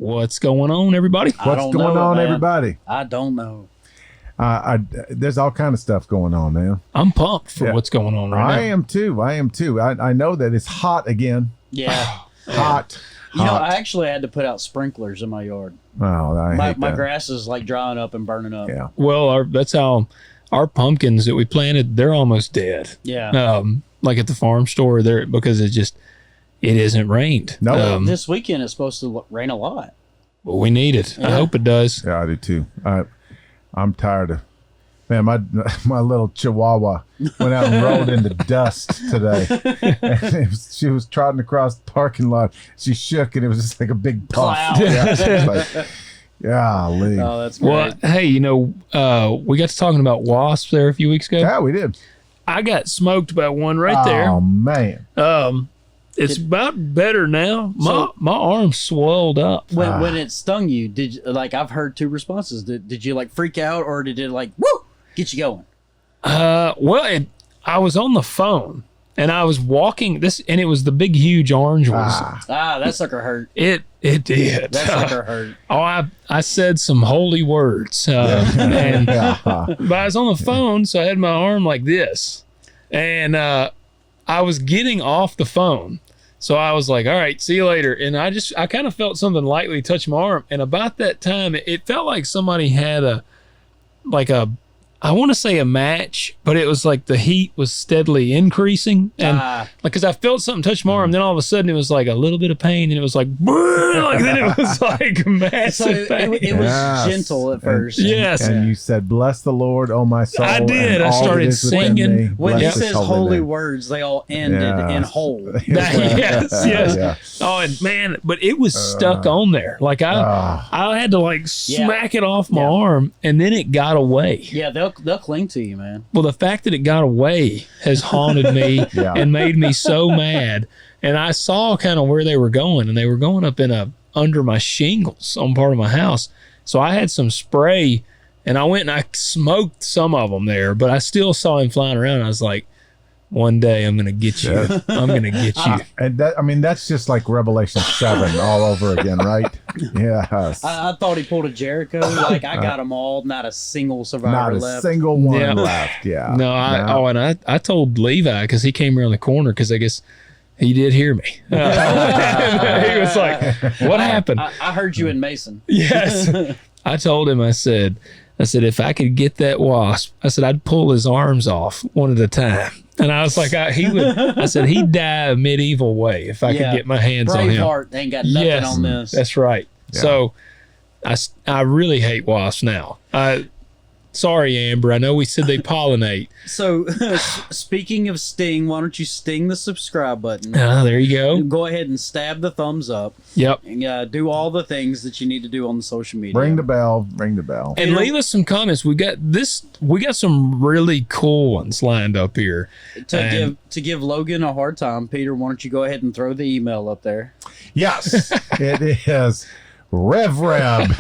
What's going on, everybody? What's going on, everybody? I don't know. There's all kind of stuff going on, man. I'm pumped for what's going on right now. I am too. I know that it's hot again. Yeah. Hot. You know, I actually had to put out sprinklers in my yard. Oh, My grass is like drying up and burning up. Yeah. Well, that's how our pumpkins that we planted, they're almost dead. Yeah. Like at the farm store, there because it isn't rained. No. This weekend it's supposed to rain a lot. Well, we need it. Yeah. I hope it does. Yeah, I do too. I'm tired of. Man, my little chihuahua went out and rolled into dust today. And she was trotting across the parking lot. She shook, and it was just like a big puff. Cloud. Yeah, golly. Oh, that's great. Well, hey, we got to talking about wasps there a few weeks ago. Yeah, we did. I got smoked by one right there. Oh, man. It's about better now. My arm swelled up. When it stung you, did you, like I've heard two responses. Did you like freak out or did it like woo get you going? Well, I was on the phone and I was walking and it was the big huge orange ones. That sucker hurt. It did. That sucker hurt. I said some holy words. But I was on the phone, so I had my arm like this, and I was getting off the phone. So I was like, all right, see you later. And I kind of felt something lightly touch my arm. And about that time, it felt like somebody had I want to say a match, but it was like the heat was steadily increasing. And because I felt something touch my arm, then all of a sudden it was like a little bit of pain, and it was like, then it was like massive pain. It was gentle at first. Yes. And you said, bless the Lord, oh my soul. I did. I started singing. When he Bless his says holy name. words, they all ended in whole. Yes. Yeah. Oh, and man, but it was stuck on there. Like I had to like smack it off my arm, and then it got away. Yeah, they'll cling to you, man. Well, the fact that it got away has haunted me and made me so mad. And I saw kind of where they were going, and they were going up under my shingles on part of my house. So I had some spray, and I went and I smoked some of them there, but I still saw him flying around. I was like, one day I'm going to get you. I'm going to get you. And that's just like Revelation 7 all over again, right? Yes. I thought he pulled a Jericho. Like, I got them all. Not a single survivor left. Not a single one left. Yeah. No, I told Levi because he came around the corner because I guess he did hear me. He was like, what happened? I heard you in Mason. Yes. I told him, I said, if I could get that wasp, I said, I'd pull his arms off one at a time. And I was like, I said, he'd die a medieval way if I could get my hands on him. Braveheart ain't got nothing on this. That's right. Yeah. So I really hate wasps now. Sorry, Amber. I know we said they pollinate. So, speaking of sting, why don't you sting the subscribe button? There you go. Go ahead and stab the thumbs up. Yep. And do all the things that you need to do on the social media. Ring the bell. Ring the bell. And leave us some comments. We got some really cool ones lined up here. To give Logan a hard time, Peter, why don't you go ahead and throw the email up there? Yes, it is REVERENT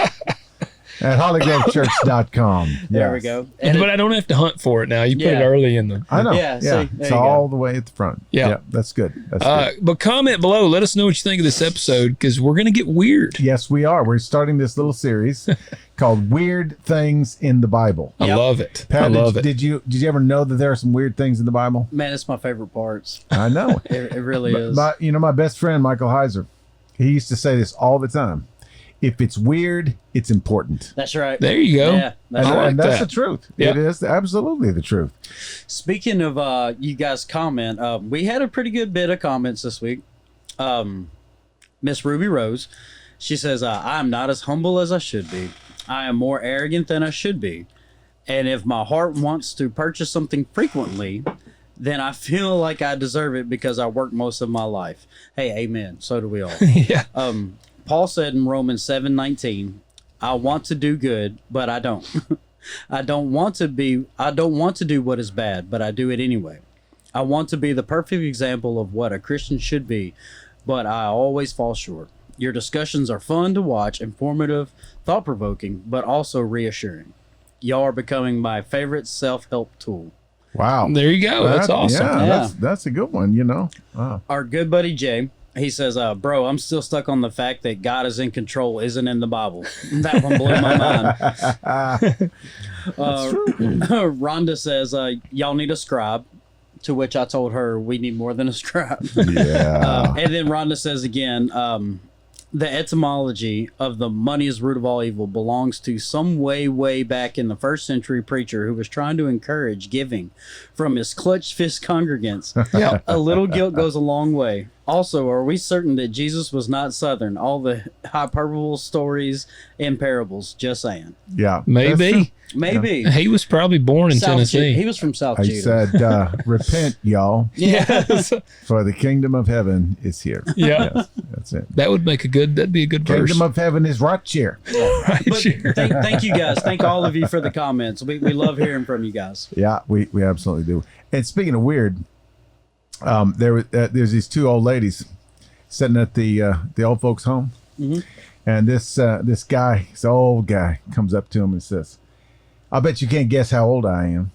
at hollygrovechurch.com. Yes. There we go. But I don't have to hunt for it now. You put it early in the... I know. Yeah, see, it's all the way at the front. Yeah. That's good. That's good. But comment below. Let us know what you think of this episode because we're going to get weird. Yes, we are. We're starting this little series called Weird Things in the Bible. I love it. Pat, I love it. Did you ever know that there are some weird things in the Bible? Man, it's my favorite parts. I know. It really is. My best friend, Michael Heiser, he used to say this all the time. If it's weird, it's important. That's right. There you go. Yeah, and that's the truth. Yep. It is absolutely the truth. Speaking of you guys comment, we had a pretty good bit of comments this week. Miss Ruby Rose, she says, I am not as humble as I should be. I am more arrogant than I should be. And if my heart wants to purchase something frequently, then I feel like I deserve it because I worked most of my life. Hey, amen. So do we all. Yeah. Paul said in Romans 7:19, I want to do good, but I don't. I don't want to do what is bad, but I do it anyway. I want to be the perfect example of what a Christian should be, but I always fall short. Your discussions are fun to watch, informative, thought-provoking, but also reassuring. Y'all are becoming my favorite self-help tool. Wow. There you go. That's awesome. Yeah, that's a good one, Wow. Our good buddy Jay, He says, bro, I'm still stuck on the fact that God is in control isn't in the Bible. That one blew my mind. Rhonda says, y'all need a scribe. To which I told her, we need more than a scribe. Yeah. And then Rhonda says again, the etymology of the money is root of all evil belongs to some way back in the 1st century preacher who was trying to encourage giving from his clutched fist congregants. Yeah. A little guilt goes a long way. Also, are we certain that Jesus was not Southern? All the hyperbole stories and parables, just saying. Yeah. Maybe. Maybe. He was probably born in Tennessee. He was from South He Judah. said, repent, y'all, Yes. for the kingdom of heaven is here. Yeah. Yes, that's it. That'd be a good verse. Kingdom of heaven is right here. Right But here. thank you guys. Thank all of you for the comments. We love hearing from you guys. Yeah, we absolutely do. And speaking of weird, there's these 2 old ladies sitting at the old folks' home, and this guy, this old guy, comes up to him and says, "I bet you can't guess how old I am."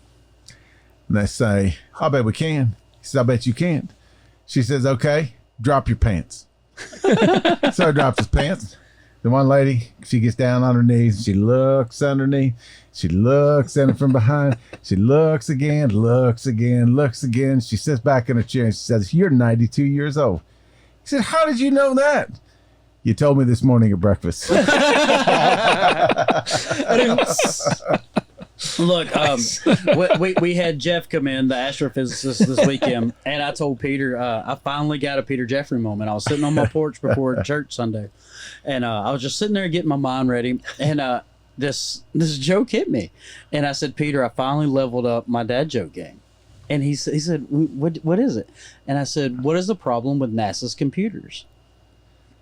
And they say, "I bet we can." He says, "I bet you can't." She says, "Okay, drop your pants." So he drops his pants. The one lady, she gets down on her knees. She looks underneath. She looks at him from behind. She looks again, looks again, looks again. She sits back in her chair and she says, "You're 92 years old." He said, "How did you know that?" "You told me this morning at breakfast." Look, we had Jeff come in, the astrophysicist, this weekend, and I told Peter, I finally got a Peter Jeffrey moment. I was sitting on my porch before church Sunday, and I was just sitting there getting my mind ready, and this joke hit me, and I said, "Peter, I finally leveled up my dad joke game." And he said, what is it? And I said, "What is the problem with NASA's computers?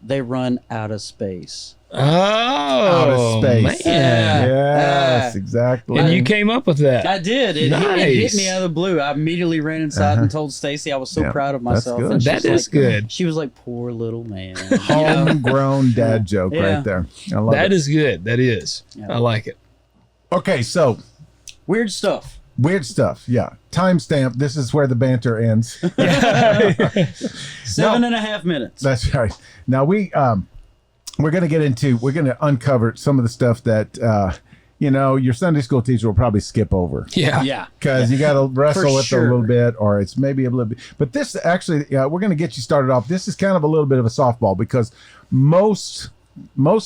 They run out of space." Oh, Out of space. man. Yes, exactly. And you came up with that. I did. It hit me out of the blue. I immediately ran inside and told Stacy I was so proud of myself. good. And she That was is like, good. She was like, "Poor little man." Homegrown dad joke Yeah. right there. I love That it. is good. That is. Yeah. I like it. Okay, so Weird stuff. weird stuff. Yeah. Timestamp. This is where the banter ends. 7.5 minutes. That's right. Now we're going to uncover some of the stuff that, your Sunday school teacher will probably skip over. Yeah. Yeah. Because you got to wrestle For with it a sure. little bit, or it's maybe a little bit. But this actually, we're going to get you started off. This is kind of a little bit of a softball because most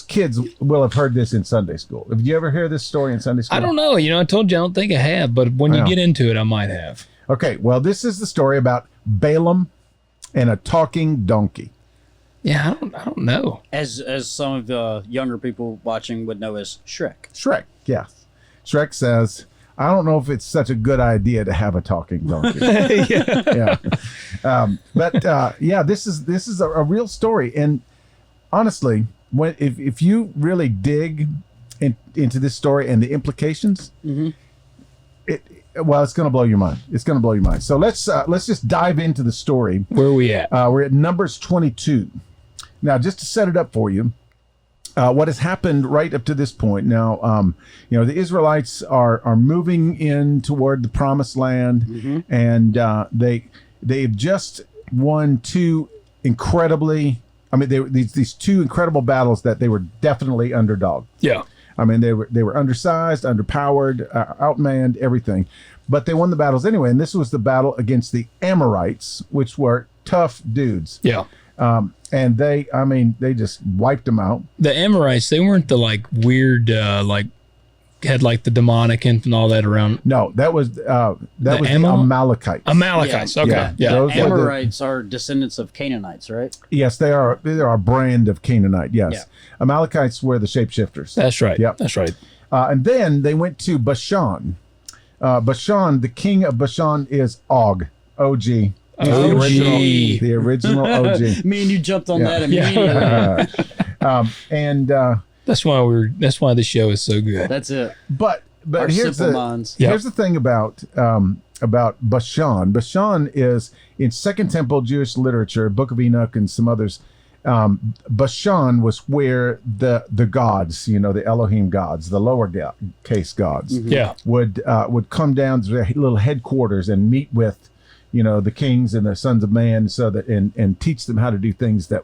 kids will have heard this in Sunday school. Have you ever heard this story in Sunday school? I don't know. I told you I don't think I have, but when you Yeah. get into it, I might have. Okay, well, this is the story about Balaam and a talking donkey. Yeah, I don't know. As some of the younger people watching would know as Shrek. Shrek, yes. Shrek says, "I don't know if it's such a good idea to have a talking donkey." Yeah. Yeah. This is a real story, and honestly, if you really dig into this story and the implications, it's going to blow your mind. It's going to blow your mind. So let's just dive into the story. Where are we at? We're at Numbers 22. Now, just to set it up for you, what has happened right up to this point. Now, the Israelites are moving in toward the Promised Land, and they've just won two incredibly. I mean, these two incredible battles that they were definitely underdog. Yeah. I mean, they were undersized, underpowered, outmanned, everything, but they won the battles anyway. And this was the battle against the Amorites, which were tough dudes. Yeah. And they just wiped them out. The Amorites, they weren't the weird, had the demonic and all that around. No, that was the Amalekites. Amalekites. Yeah. Okay. Yeah. Those were Amorites are descendants of Canaanites, right? Yes, they are. They are a brand of Canaanite. Yes, Yeah. Amalekites were the shapeshifters. That's right. Yep. That's right. And then they went to Bashan. Bashan, the king of Bashan is Og. O-G. The original OG. Me and you jumped on that Yeah. immediately. That's why the show is so good. That's it. But Our here's simple the minds. here's the thing about Bashan. Bashan is in Second Temple Jewish literature, Book of Enoch, and some others. Bashan was where the gods, the Elohim gods, the lower case gods, Yeah. would come down to their little headquarters and meet with the kings and the sons of man, so that and teach them how to do things that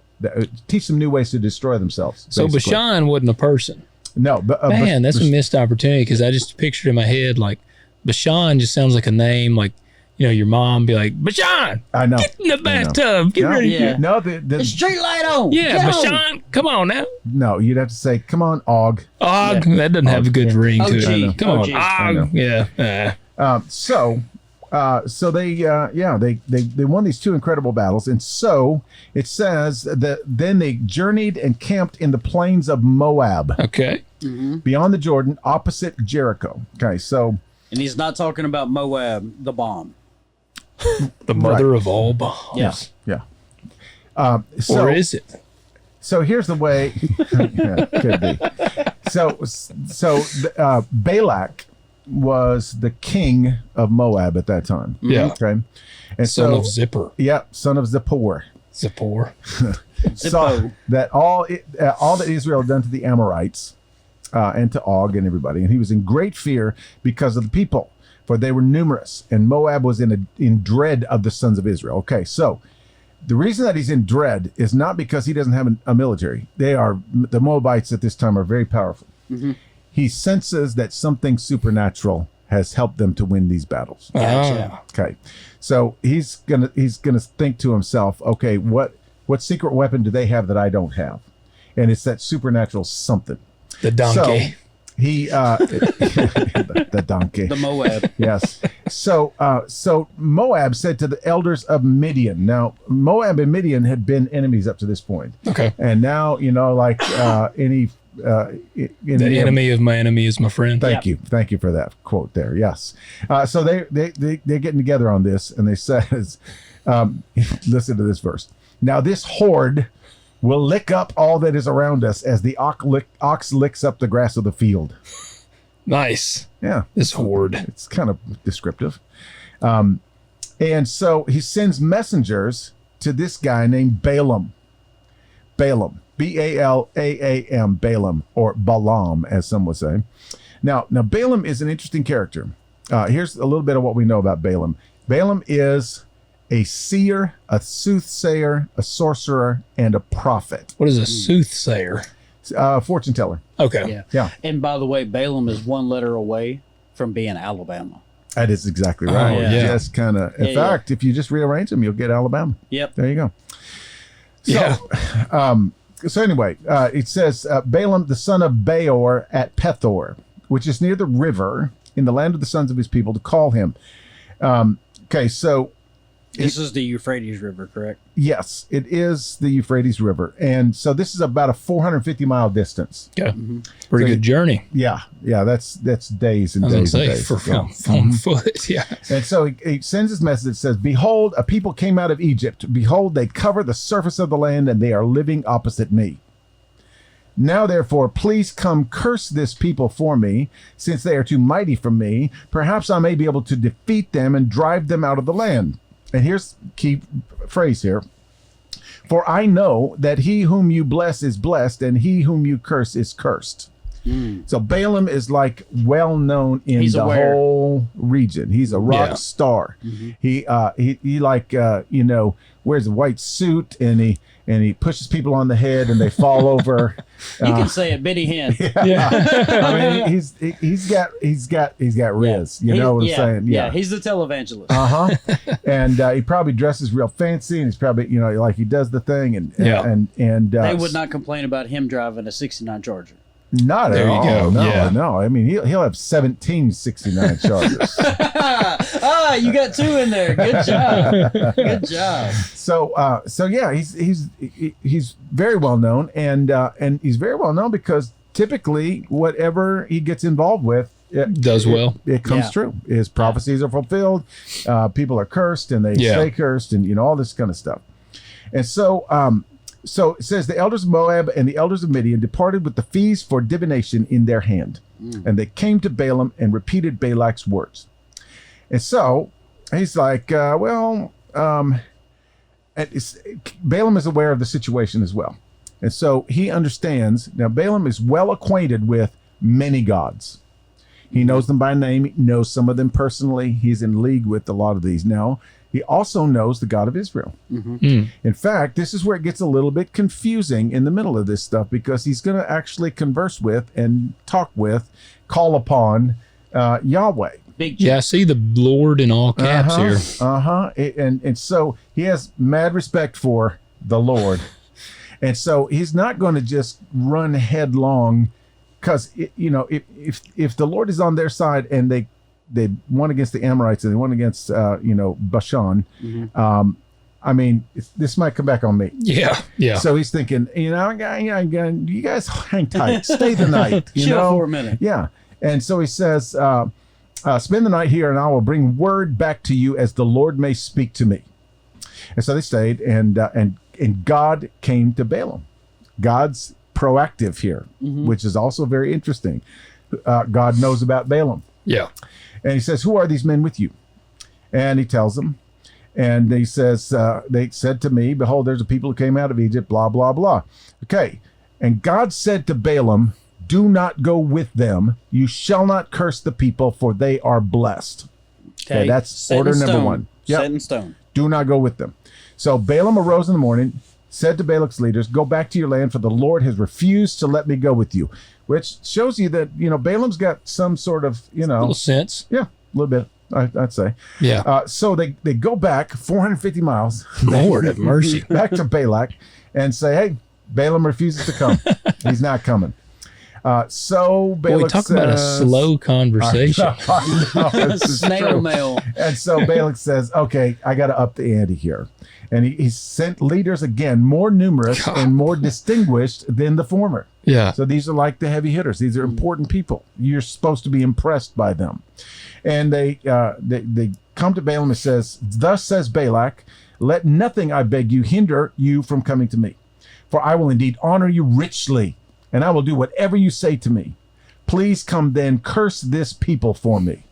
teach them new ways to destroy themselves. So basically. Bashan wasn't a person. No, but Man, that's a missed opportunity, because I just pictured in my head like Bashan just sounds like a name, like your mom be like, Bashan, I know, get in the bathtub, get ready. Yeah. No, The street light on. Yeah, Get on. Bashan, come on now. no, you'd have to say, come on, Og. Og, that doesn't have a good ring to OG. it. Come OG. on, Og. Yeah. So they won these two incredible battles, and so it says that then they journeyed and camped in the plains of Moab, Okay. beyond the Jordan, opposite Jericho. Okay, so And he's not talking about Moab, the bomb. The mother of all bombs. Yes. yeah. Or is it? So here's the way. Yeah, could be. So Balak was the king of Moab at that time. Yeah. Okay. And Son of Zipper. Yeah, son of Zippor. Zippor. So that all that Israel had done to the Amorites and to Og and everybody, and he was in great fear because of the people, for they were numerous, and Moab was in dread of the sons of Israel. Okay, so the reason that he's in dread is not because he doesn't have a military. The Moabites at this time are very powerful. He senses that something supernatural has helped them to win these battles. Gotcha. Okay, so he's gonna think to himself, okay, what secret weapon do they have that I don't have? And it's that supernatural something. The donkey. So he the donkey. The Moab. Yes. So Moab said to the elders of Midian. Now Moab and Midian had been enemies up to this point. Okay. And now any The enemy of my enemy is my friend. Thank you for that quote there. Yes. So they're getting together on this, and they says, listen to this verse. Now this horde will lick up all that is around us as the ox licks up the grass of the field. Nice. Yeah. This horde. It's kind of descriptive. And so he sends messengers to this guy named Balaam. Balaam. Balaam. Balaam, or Balaam, as some would say. Now Balaam is an interesting character. Here's a little bit of what we know about Balaam. Balaam is a seer, a soothsayer, a sorcerer, and a prophet. What is a soothsayer? Fortune teller. Okay. Yeah. And by the way, Balaam is one letter away from being Alabama. That is exactly right. Oh, yeah. Just kind of. In fact, if you just rearrange them, you'll get Alabama. Yep. There you go. So, so anyway, it says Balaam, the son of Beor at Pethor, which is near the river in the land of the sons of his people, to call him. Okay, so This is the Euphrates River, correct? yes, it is the Euphrates River, and so this is about a 450-mile distance. Yeah. Pretty good journey. Yeah, that's days and I was days gonna and say days. for Yeah. on foot. Yeah. And so he sends this message that says, "Behold, a people came out of Egypt. Behold, they cover the surface of the land, and they are living opposite me. Now, therefore, please come curse this people for me, since they are too mighty for me. Perhaps I may be able to defeat them and drive them out of the land." And here's key phrase here. "For I know that he whom you bless is blessed, and he whom you curse is cursed." So Balaam is like well known in He's the aware. whole region. He's a rock star. He like wears a white suit, and he pushes people on the head and they fall over. You can say it, Benny Hinn. I mean, he's got riz. You know what I'm saying? Yeah, he's the televangelist. And he probably dresses real fancy, and he's probably like he does the thing, and They would not complain about him driving a 69 Charger. Not There at you all. go. No, Yeah. no. I mean, he'll have 17 69 Chargers. You got two in there. Good job. Good job. So yeah, he's very well known, and he's very well known because typically whatever he gets involved with Does well. It comes Yeah. true. His prophecies are fulfilled. People are cursed, and they stay cursed, and all this kind of stuff. And so it says the elders of Moab and the elders of Midian departed with the fees for divination in their hand, and they came to Balaam and repeated Balak's words. And so he's like, Balaam is aware of the situation as well. And so he understands. Now, Balaam is well acquainted with many gods. He knows them by name. He knows some of them personally. He's in league with a lot of these. Now, He also knows the God of Israel. In fact, this is where it gets a little bit confusing in the middle of this stuff, because he's going to actually converse with and talk with, call upon Yahweh. Yeah, I see the Lord in all caps here. And so he has mad respect for the Lord. And so he's not going to just run headlong, because, if the Lord is on their side and they won against the Amorites and they won against, Bashan, this might come back on me. Yeah. So he's thinking, you guys hang tight, stay the night. Chill for a minute. Yeah. And so he says, spend the night here and I will bring word back to you as the Lord may speak to me. And so they stayed, and God came to Balaam. God's proactive here, which is also very interesting. God knows about Balaam. Yeah. And he says, who are these men with you? And he tells them. And he says, they said to me, behold, there's a people who came out of Egypt, blah, blah, blah. Okay. And God said to Balaam, do not go with them. You shall not curse the people, for they are blessed. Okay, that's Set order in number stone. one. Set in stone. Do not go with them. So Balaam arose in the morning, said to Balak's leaders, go back to your land, for the Lord has refused to let me go with you. Which shows you that, Balaam's got some sort of, A little sense. Yeah, a little bit, I'd say. Yeah. So they go back 450 miles. Lord have mercy. Back to Balak and say, hey, Balaam refuses to come. He's not coming. So Balak Boy, talk about a slow conversation. I know, this is Snail true. mail. And so Balak says, okay, I got to up the ante here. And he sent leaders again, more numerous and more distinguished than the former. Yeah. So these are like the heavy hitters. These are important people. You're supposed to be impressed by them. And they come to Balaam and says, thus says Balak, let nothing, I beg you, hinder you from coming to me. For I will indeed honor you richly, and I will do whatever you say to me. Please come then, curse this people for me.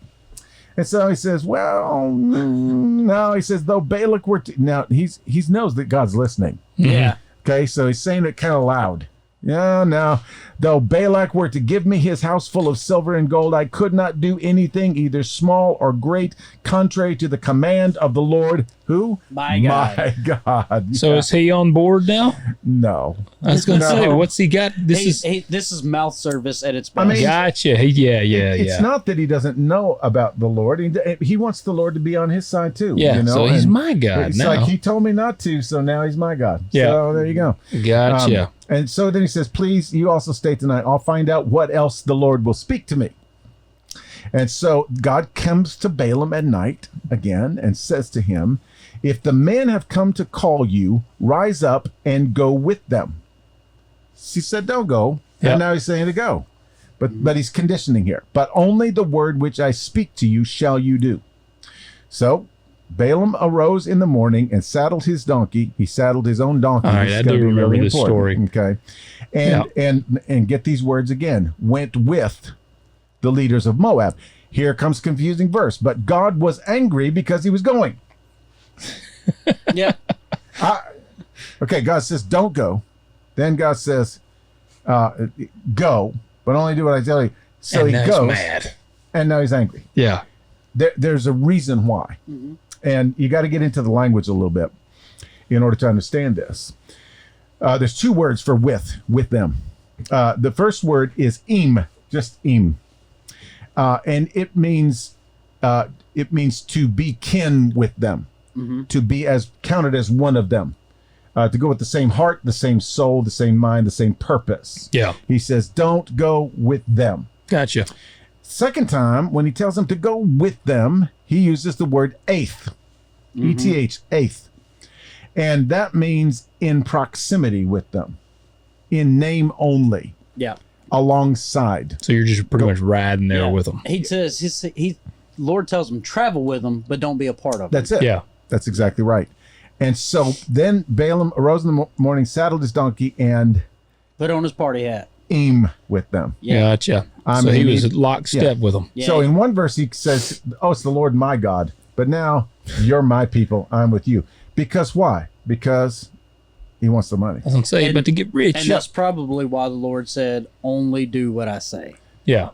And so he says, well, no, he says, though Balak were to, now he knows that God's listening. Yeah. Okay, so he's saying it kind of loud. Yeah, no. Though Balak were to give me his house full of silver and gold, I could not do anything, either small or great, contrary to the command of the Lord. Who? My God. My God. So is he on board now? No. I was going to say, what's he got? This is mouth service at its best. I mean, Gotcha. It's not that he doesn't know about the Lord. He wants the Lord to be on his side too. Yeah, so he's my God it's now. like he told me not to, so now he's my God. Yeah. So there you go. Gotcha. And so then he says, please, you also stay tonight. I'll find out what else the Lord will speak to me. And so God comes to Balaam at night again and says to him, if the men have come to call you, rise up and go with them. He said, don't go. Yep. And now he's saying to go. But he's conditioning here. But only the word which I speak to you shall you do. So Balaam arose in the morning and saddled his donkey. He saddled his own donkey. All right, I do remember this story. Okay. And get these words again. Went with the leaders of Moab. Here comes confusing verse. But God was angry because he was going. Yeah. Okay, God says, don't go. Then God says, go, but only do what I tell you. So he goes. Mad. And now he's angry. Yeah. There's a reason why. Mm-hmm. And you got to get into the language a little bit in order to understand this. There's two words for with them. The first word is im, just im. And it means to be kin with them, to be as counted as one of them, to go with the same heart, the same soul, the same mind, the same purpose. Yeah. He says, don't go with them. Gotcha. Second time, when he tells them to go with them, he uses the word eighth, E-T-H, eighth. And that means in proximity with them, in name only. Yeah. Alongside. So you're just pretty much riding there with them. He says, Lord tells him, travel with them, but don't be a part of them. That's it. Yeah. That's exactly right. And so then Balaam arose in the morning, saddled his donkey, and put on his party hat. Aim with them. Yeah. Gotcha. So he was lockstep with them. Yeah. So in one verse he says, oh, it's the Lord my God. But now you're my people. I'm with you. Because why? Because he wants the money. I was going to say, but to get rich. And that's probably why the Lord said, only do what I say. Yeah.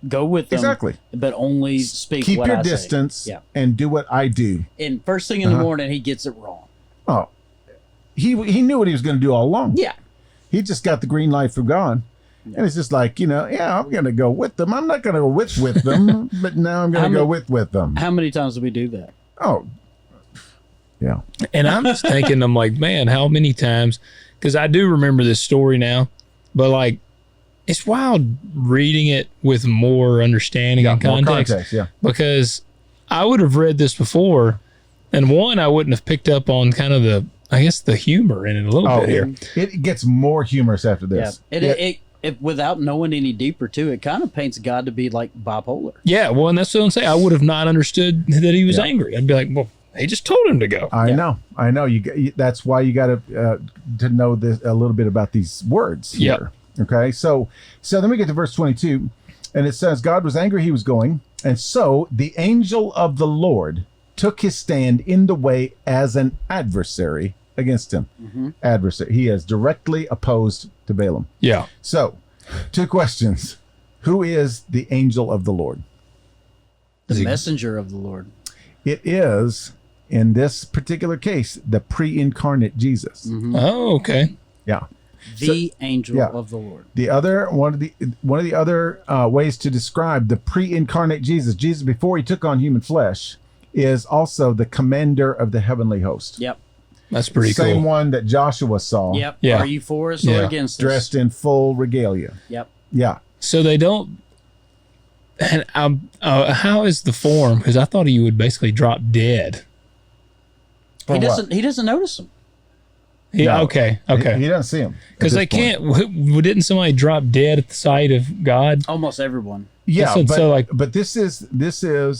go with them. Exactly. But only speak Keep what your I say. distance Yeah. and do what I do. And first thing in the morning, he gets it wrong. Oh, he knew what he was going to do all along. Yeah. He just got the green light from God. And it's just like, I'm going to go with them. I'm not going to go with them, but now I'm going to go with them. How many times do we do that? Oh, yeah. And I'm just thinking, I'm like, man, how many times? Because I do remember this story now, but like, it's wild reading it with more understanding and more context. yeah. Because I would have read this before, and one, I wouldn't have picked up on kind of the humor in it a little bit here. It gets more humorous after this. Yeah. It without knowing any deeper too, it kind of paints God to be like bipolar. Yeah, well, and that's what I'm saying. I would have not understood that he was angry. I'd be like, well, he just told him to go. I know. That's why you got to know this a little bit about these words here. Okay, so then we get to verse 22, and it says, God was angry, he was going, and so the angel of the Lord took his stand in the way as an adversary against him. Adversary. He is directly opposed to Balaam. Yeah. So, 2 questions. Who is the angel of the Lord? The messenger of the Lord. It is, in this particular case, the pre-incarnate Jesus. Oh, okay. Yeah. The angel of the Lord. The other one of the other ways to describe the pre-incarnate Jesus before he took on human flesh, is also the commander of the heavenly host. Yep. That's pretty cool. Same one that Joshua saw. Yep. Yeah. Are you for us or against us? Dressed in full regalia. Yep. Yeah. So they don't. And how is the form? Because I thought he would basically drop dead. He doesn't notice them. Yeah. No, okay. He doesn't see him because they can't. Didn't somebody drop dead at the sight of God? Almost everyone. Yeah, but this is the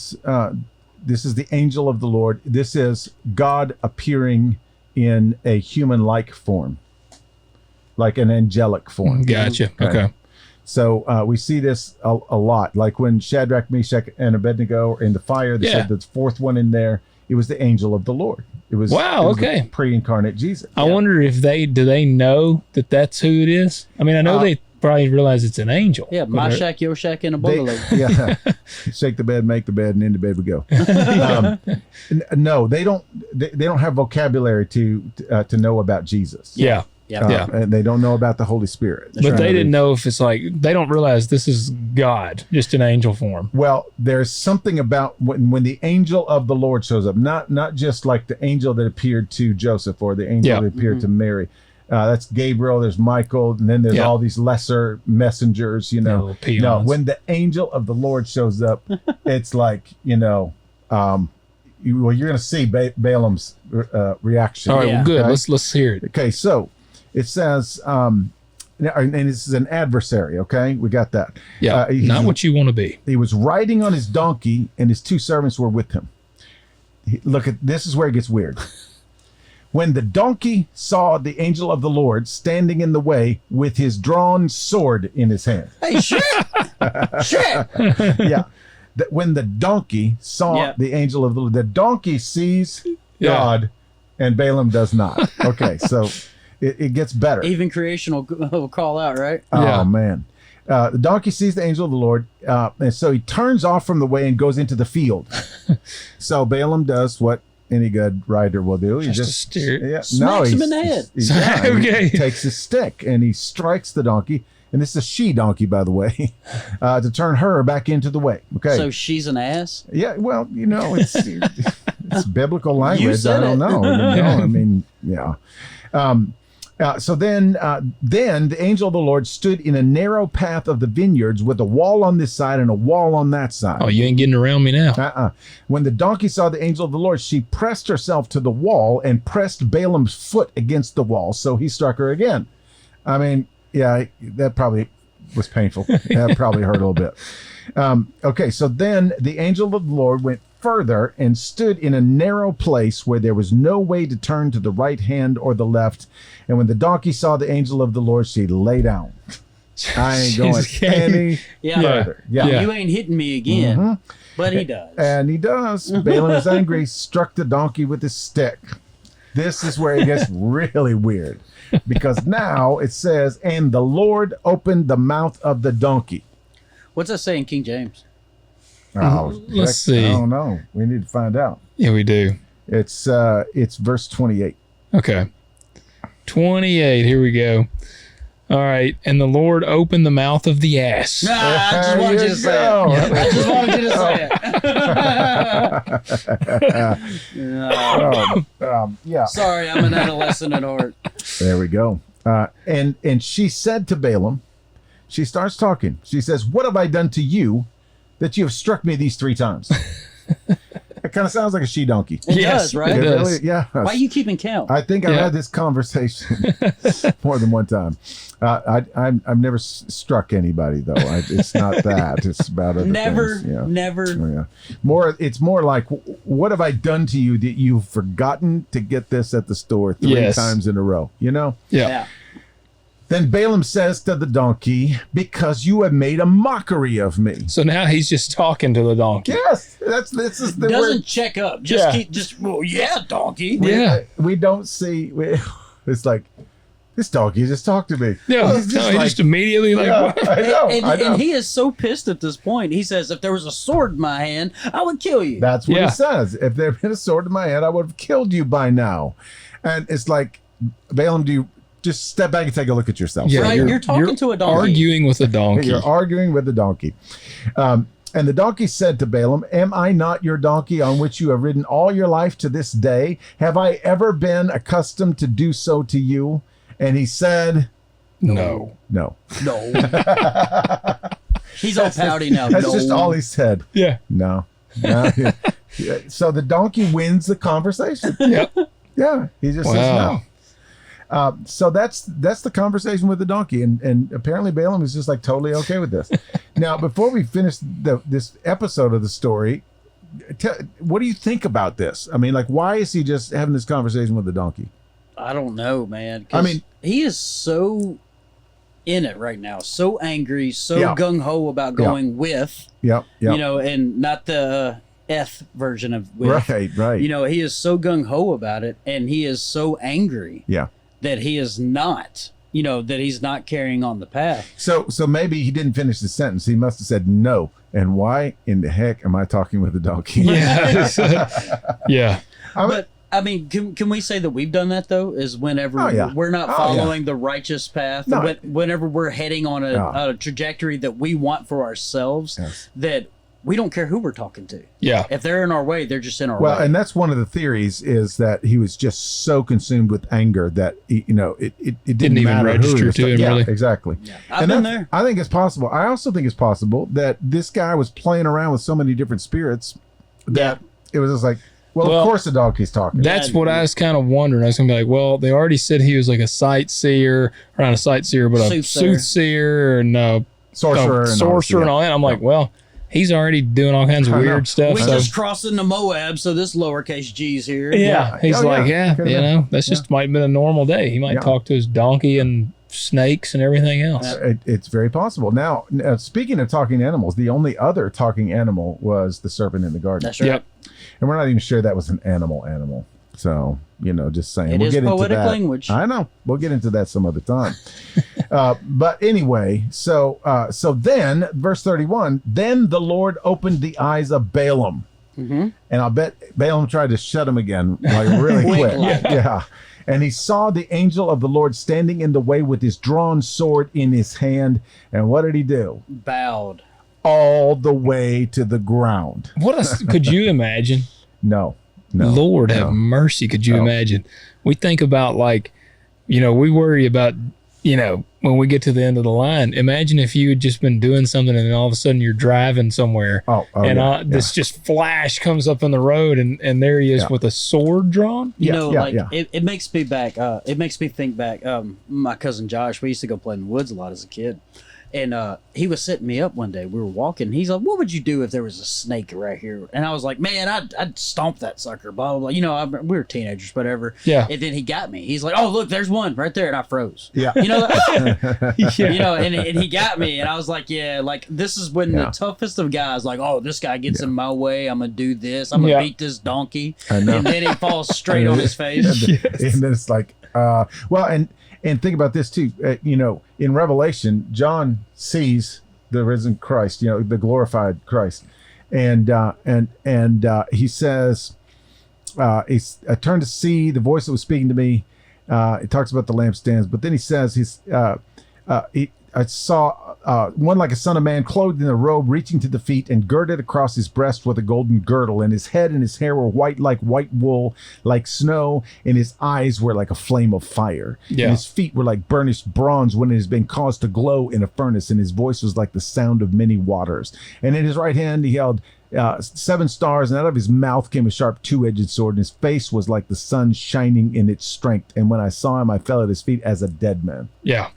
angel of the Lord. This is God appearing in a human-like form, like an angelic form. Gotcha. Okay. So we see this a lot, like when Shadrach, Meshach, and Abednego are in the fire. They said the fourth one in there. It was the angel of the Lord. It was the pre-incarnate Jesus. I wonder if do they know that that's who it is? I mean, I know they probably realize it's an angel. Yeah, my shack, your shack, and a bungalow. Shake the bed, make the bed, and in the bed we go. No, they don't. They don't have vocabulary to know about Jesus. Yeah. And they don't know about the Holy Spirit. But they didn't know if it's like, they don't realize this is God, just in angel form. Well, there's something about when the angel of the Lord shows up, not just like the angel that appeared to Joseph or the angel that appeared to Mary. That's Gabriel, there's Michael, and then there's all these lesser messengers, No, when the angel of the Lord shows up, it's like, you're going to see Balaam's reaction. All right, well, good. Let's hear it. Okay, so it says, and this is an adversary, okay? We got that. Yeah, not what you want to be. He was riding on his donkey, and his 2 servants were with him. This is where it gets weird. When the donkey saw the angel of the Lord standing in the way with his drawn sword in his hand. Hey, shit! Shit! Yeah. When the donkey saw the angel of the Lord, the donkey sees God, and Balaam does not. Okay, so it gets better. Even creation will call out, right? Oh, man. The donkey sees the angel of the Lord, and so he turns off from the way and goes into the field. So Balaam does what any good rider will do. He just steer. Smacks him in the head. He takes his stick and he strikes the donkey. And this is a she donkey, by the way, to turn her back into the way. Okay. So she's an ass? Yeah, well, it's biblical language. I don't know. I mean, yeah. So then the angel of the Lord stood in a narrow path of the vineyards with a wall on this side and a wall on that side. Oh, you ain't getting around me now. When the donkey saw the angel of the Lord, she pressed herself to the wall and pressed Balaam's foot against the wall, so he struck her again. I mean, yeah, that probably was painful. That probably hurt a little bit. Okay, so then the angel of the Lord went further and stood in a narrow place where there was no way to turn to the right hand or the left. And when the donkey saw the angel of the Lord, she lay down. I ain't going any further. Yeah. You ain't hitting me again. But he does. And he does. Balaam is angry, struck the donkey with his stick. This is where it gets really weird. Because now it says, and the Lord opened the mouth of the donkey. What's that say in King James? Oh, Let's see. I don't know. We need to find out. Yeah, we do. It's verse 28. Okay. 28. Here we go. All right. And the Lord opened the mouth of the ass. Nah, I just wanted you to say it. I just wanted you to say it. Yeah. Sorry, I'm an adolescent at heart. There we go. And she said to Balaam, she starts talking. She says, "What have I done to you that you have struck me these 3 times?" It kind of sounds like a she-donkey. It does, right? It does. Really, yeah. Why are you keeping count? I think I've had this conversation more than one time. I've never struck anybody though. It's not that. It's about other Never, things. Yeah. never. Yeah. It's more like, what have I done to you that you've forgotten to get this at the store 3 times in a row? You know? Yeah. Then Balaam says to the donkey, "Because you have made a mockery of me." So now he's just talking to the donkey. Yes, this is the Doesn't word. check up. Just keep. Well, yeah, donkey. Yeah. We don't see. It's like, this donkey just talked to me. Yeah. He's He just immediately like, Yeah, what? I know. And he is so pissed at this point. He says, "If there was a sword in my hand, I would kill you." That's what Yeah. he says. If there had been a sword in my hand, I would have killed you by now. And it's like, Balaam, do you just step back and take a look at yourself? Yeah, Right, you're talking to a donkey. Arguing with a donkey. You're arguing with the donkey. And the donkey said to Balaam, "Am I not your donkey on which you have ridden all your life to this day? Have I ever been accustomed to do so to you?" And he said, No. "No." No. He's all pouty now. That's No. just all he said. Yeah. No. No. Yeah. So the donkey wins the conversation. Yep. Yeah. He just says no. So that's the conversation with the donkey, and apparently Balaam is just like totally okay with this. Now, before we finish this episode of the story, what do you think about this? I mean, like, why is he just having this conversation with the donkey? I don't know, man. 'Cause I mean, he is so in it right now, so angry, so Yeah. gung ho about going with, Yep. you know, and not the F version of with. Right. You know, he is so gung ho about it, and he is so angry Yeah. that he is not, you know, that he's not carrying on the path. So maybe he didn't finish the sentence. He must have said no. And why in the heck am I talking with a donkey? Yeah. Yeah. But I mean, can we say that we've done that though? Is whenever we're not following the righteous path, No. whenever we're heading on a trajectory that we want for ourselves, that we don't care who we're talking to. Yeah. If they're in our way, they're just in our Well, way. and that's one of the theories, is that he was just so consumed with anger that it didn't even matter who register he was to talking- him, Yeah, really. exactly. I've been there. I think it's possible. I also think it's possible that this guy was playing around with so many different spirits that it was just like, well, of course the donkey's talking. That's what I was kind of wondering. I was going to be like, well, they already said he was like a sightseer, or not a sightseer, but a soothsayer and sorcerer and all that. I'm like, well, he's already doing all kinds of weird stuff. We So just crossed into Moab, so this lowercase G's here. yeah, he's like, Could've you know, that's just might have been a normal day. He might talk to his donkey and snakes and everything else. It's very possible. Now, speaking of talking animals, the only other talking animal was the serpent in the garden. That's right. Yep. And we're not even sure that was an animal. So, just saying. It we'll is get into poetic that. language. I know. We'll get into that some other time. But anyway, so then, verse 31, then the Lord opened the eyes of Balaam. Mm-hmm. And I'll bet Balaam tried to shut him again, like really quick. Yeah. And he saw the angel of the Lord standing in the way with his drawn sword in his hand. And what did he do? Bowed. All the way to the ground. What else could you imagine? No. Lord have mercy. Could you imagine? We think about we worry about, when we get to the end of the line. Imagine if you had just been doing something and then all of a sudden you're driving somewhere this just flash comes up on the road and there he is with a sword drawn. It makes me back. It makes me think back. My cousin Josh, we used to go play in the woods a lot as a kid. And he was setting me up one day. We were walking. He's like, "What would you do if there was a snake right here?" And I was like, "Man, I'd stomp that sucker." Blah blah blah. We were teenagers, whatever. Yeah. And then he got me. He's like, "Oh, look, there's one right there," and I froze. Yeah. And he got me, and I was like, "Yeah, like this is when the toughest of guys, like, oh, this guy gets in my way. I'm gonna do this. I'm gonna beat this donkey." I know. And then he falls straight on his face. And then it's like, and think about this too. In Revelation, John sees the risen Christ, the glorified Christ. And he says, I turned to see the voice that was speaking to me. It talks about the lampstands, but then he says, I saw one like a son of man, clothed in a robe, reaching to the feet and girded across his breast with a golden girdle. And his head and his hair were white like white wool, like snow. And his eyes were like a flame of fire. Yeah. And his feet were like burnished bronze when it has been caused to glow in a furnace. And his voice was like the sound of many waters. And in his right hand he held 7 stars, and out of his mouth came a sharp 2-edged sword, and his face was like the sun shining in its strength. And when I saw him, I fell at his feet as a dead man. Yeah.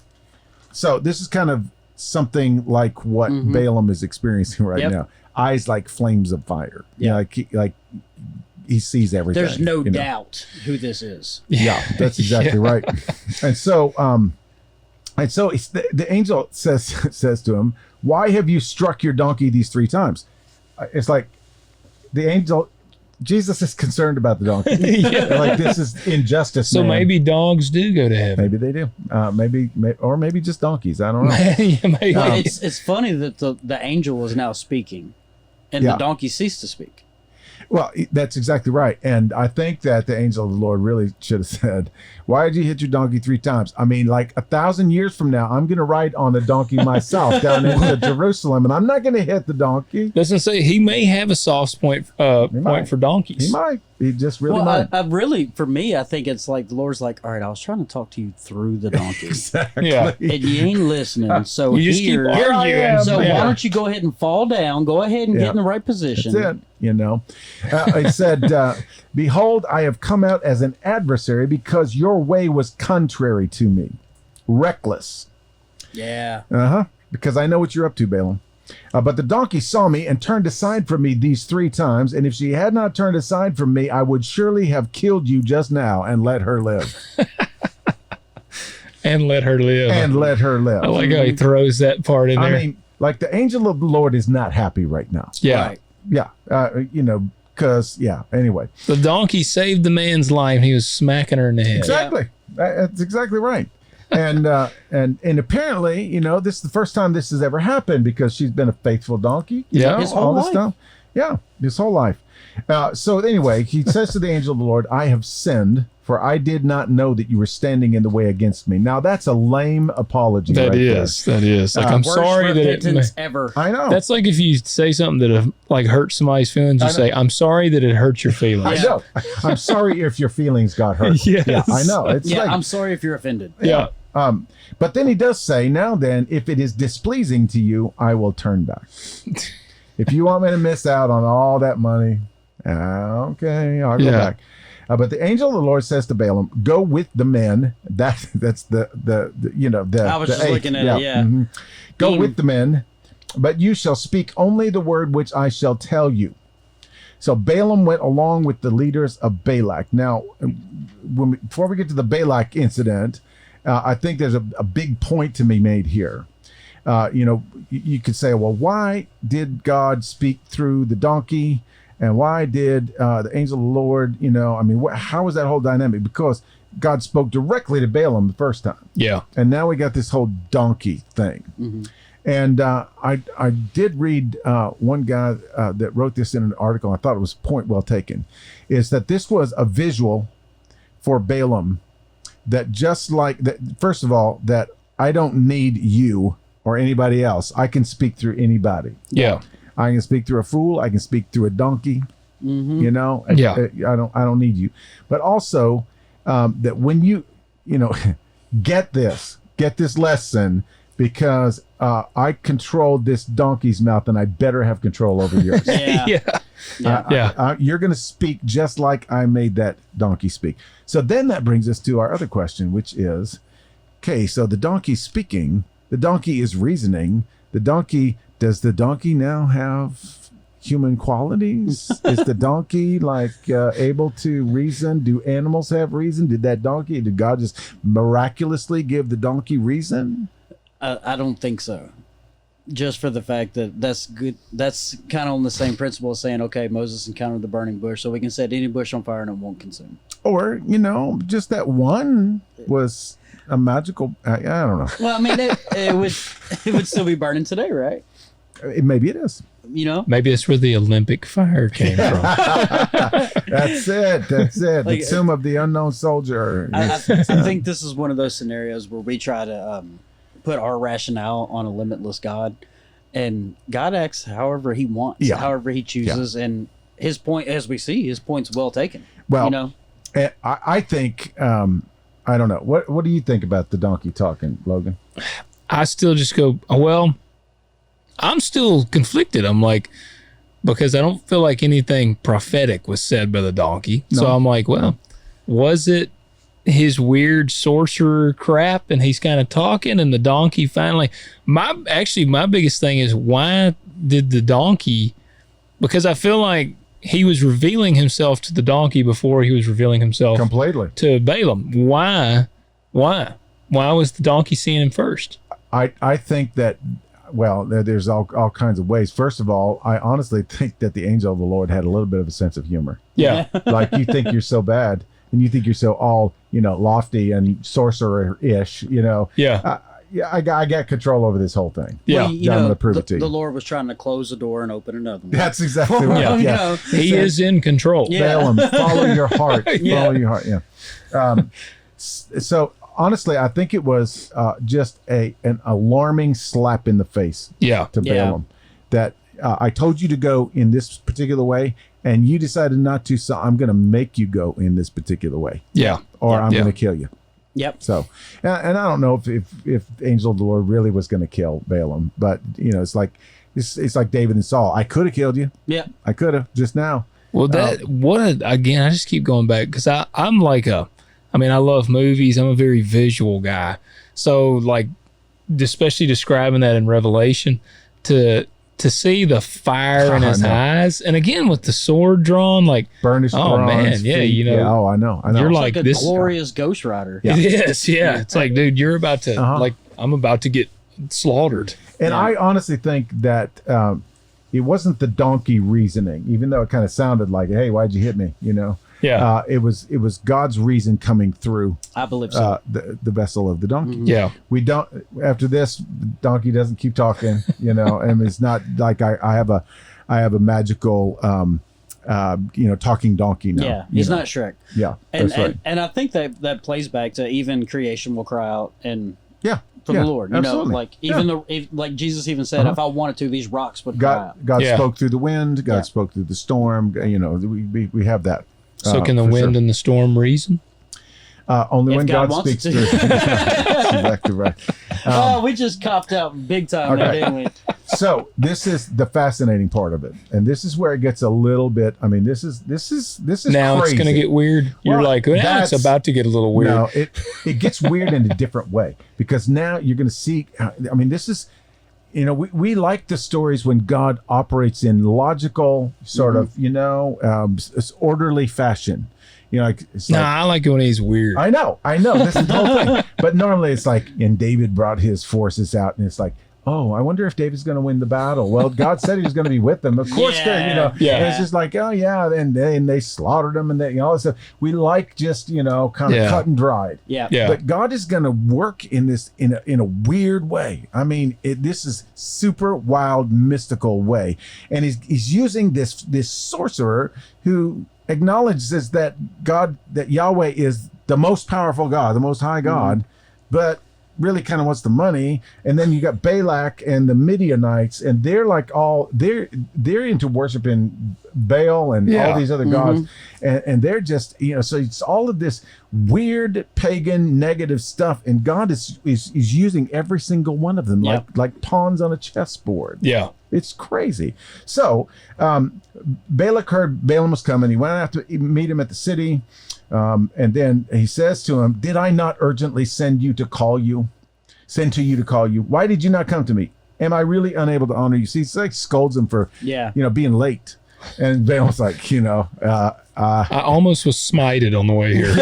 So this is kind of something like what Balaam is experiencing right now. Eyes like flames of fire. Yeah. Like he sees everything. There's no doubt who this is. Yeah, that's exactly right. And so, the angel says to him, "Why have you struck your donkey these 3 times?" It's like the angel, Jesus is concerned about the donkey. Like, this is injustice. So maybe dogs do go to heaven. Maybe they do. Maybe just donkeys. I don't know. It's funny that the angel was now speaking, and the donkey ceased to speak. Well, that's exactly right. And I think that the angel of the Lord really should have said, "Why did you hit your donkey 3 times? I mean, like 1,000 years from now, I'm going to ride on the donkey myself down into Jerusalem, and I'm not going to hit the donkey." Doesn't say he may have a soft point for donkeys. He might. He just really might. For me, I think it's like the Lord's like, all right, I was trying to talk to you through the donkey. Exactly. Yeah. And you ain't listening. So you just keep arguing. So why don't you go ahead and fall down? Go ahead and get in the right position. That's it. He said, "Behold, I have come out as an adversary because your way was contrary to me, reckless." Yeah. Because I know what you're up to, Balaam. But the donkey saw me and turned aside from me these 3 times. And if she had not turned aside from me, I would surely have killed you just now and let her live. And let her live. And let her live. I like how he throws that part in there. I mean, like, the angel of the Lord is not happy right now. Yeah. Right. Yeah. Anyway. The donkey saved the man's life. He was smacking her in the head. Exactly. That's exactly right. And apparently, this is the first time this has ever happened because she's been a faithful donkey. His whole life. Stuff. Yeah, his whole life. So anyway, he says to the angel of the Lord, "I have sinned, for I did not know that you were standing in the way against me." Now that's a lame apology. That is. Like, I'm sorry that it ever. I know. That's like if you say something that like hurts somebody's feelings. You say, "I'm sorry that it hurt your feelings." I know. I'm sorry if your feelings got hurt. Yes. Yeah, I know. It's I'm sorry if you're offended. Yeah. But then he does say, "Now then, if it is displeasing to you, I will turn back." If you want me to miss out on all that money, okay, I'll go back. But the angel of the Lord says to Balaam, "Go with the men." That's the I was just looking at it. Yeah. Mm-hmm. Go with the men, but you shall speak only the word which I shall tell you. So Balaam went along with the leaders of Balak. Now, before we get to the Balak incident, I think there's a big point to be made here. You could say, well, why did God speak through the donkey? And why did the angel of the Lord, how was that whole dynamic? Because God spoke directly to Balaam the first time. Yeah. And now we got this whole donkey thing. Mm-hmm. And I did read one guy that wrote this in an article. I thought it was a point well taken, is that this was a visual for Balaam that just like that, first of all, that I don't need you or anybody else. I can speak through anybody. Yeah. I can speak through a fool. I can speak through a donkey. Mm-hmm. I don't need you. But also that when you get this lesson, because I controlled this donkey's mouth, and I better have control over yours. You're going to speak just like I made that donkey speak. So then that brings us to our other question, which is, okay, so the donkey's speaking, the donkey is reasoning, does the donkey now have human qualities? Is the donkey able to reason? Do animals have reason? Did God just miraculously give the donkey reason? I don't think so. just for the fact that that's good. That's kind of on the same principle as saying, okay, Moses encountered the burning bush, so we can set any bush on fire and it won't consume. Or, just that one was a magical, I don't know. Well, I mean, it would still be burning today, right? Maybe it is. Maybe it's where the Olympic fire came from. That's it. The tomb of the unknown soldier. I think this is one of those scenarios where we try to put our rationale on a limitless God, and God acts however he wants, however he chooses, and his point, as we see, his point's well taken. Well, I think, I don't know. What do you think about the donkey talking, Logan? I still just go, well, I'm still conflicted. I'm like, because I don't feel like anything prophetic was said by the donkey. No. So I'm like, well, was it his weird sorcerer crap and he's kind of talking and the donkey finally, my biggest thing is, why did the donkey, because I feel like he was revealing himself to the donkey before he was revealing himself completely to Balaam. Why was the donkey seeing him first? I think that, well, there's all kinds of ways. First of all, I honestly think that the angel of the Lord had a little bit of a sense of humor. Yeah. Like, you think you're so bad and you think you're so all, lofty and sorcerer-ish, Yeah. I got control over this whole thing. Yeah. I'm going to prove it to you. The Lord was trying to close the door and open another one. That's exactly right. Yeah. He is in control. Yeah. Balaam, follow your heart. Follow your heart. Yeah. So honestly, I think it was just an alarming slap in the face to Balaam. That I told you to go in this particular way, and you decided not to, so I'm going to make you go in this particular way. Yeah. Or I'm going to kill you. Yep. So, and I don't know if Angel of the Lord really was going to kill Balaam, but it's like David and Saul. I could have killed you. Yeah. I could have just now. Well, again, I just keep going back because I'm like I love movies. I'm a very visual guy. So like, especially describing that in Revelation, to see the fire in his eyes, and again with the sword drawn, like burnished bronze. Man, feet. Oh, I know. You're it's like a this glorious Ghost Rider. Yeah. It is, yeah. It's like, dude, you're about to I'm about to get slaughtered. And I honestly think that it wasn't the donkey reasoning, even though it kind of sounded like, "Hey, why'd you hit me?" Yeah. It was God's reason coming through. I believe so. The vessel of the donkey. Mm-hmm. Yeah. We don't. After this, the donkey doesn't keep talking. And it's not like I have a magical talking donkey now. Yeah. He's not Shrek. Yeah. And that's right. and I think that plays back to even creation will cry out and for Yeah, the Lord. absolutely. Like even like Jesus even said, if I wanted to, these rocks would cry out. God spoke through the wind. God spoke through the storm. We have that. So can the wind and the storm reason? Only If when God God wants speaks it through. to. That's exactly right. We just copped out big time there, didn't we? So this is the fascinating part of it, and this is where it gets a little bit. I mean, this is now crazy. It's going to get weird. You're like, it's about to get a little weird. No, it gets weird in a different way, because now you're going to see. I mean, this is. We like the stories when God operates in logical sort of, orderly fashion. I like it when he's weird. I know. This is the whole thing. But normally it's like, and David brought his forces out, and it's like, oh, I wonder if David's going to win the battle. Well, God said he was going to be with them. Of course, And it's just like, oh yeah, and they slaughtered them, and all this stuff. We like just kind of cut and dried. Yeah. But God is going to work in this in a weird way. I mean, this is super wild, mystical way, and he's using this sorcerer who acknowledges that Yahweh is the most powerful God, the most high God, but really kind of wants the money. And then you got Balak and the Midianites, and they're like they're into worshiping Baal and all these other gods, and they're just so it's all of this weird pagan negative stuff, and God is using every single one of them like pawns on a chessboard. Yeah. It's crazy. So Balak heard Balaam was coming. He went out to meet him at the city. And then he says to him, "Did I not urgently send to you to call you? Why did you not come to me? Am I really unable to honor you?" See, it's like scolds him for being late. And Balaam's like, I almost was smited on the way here.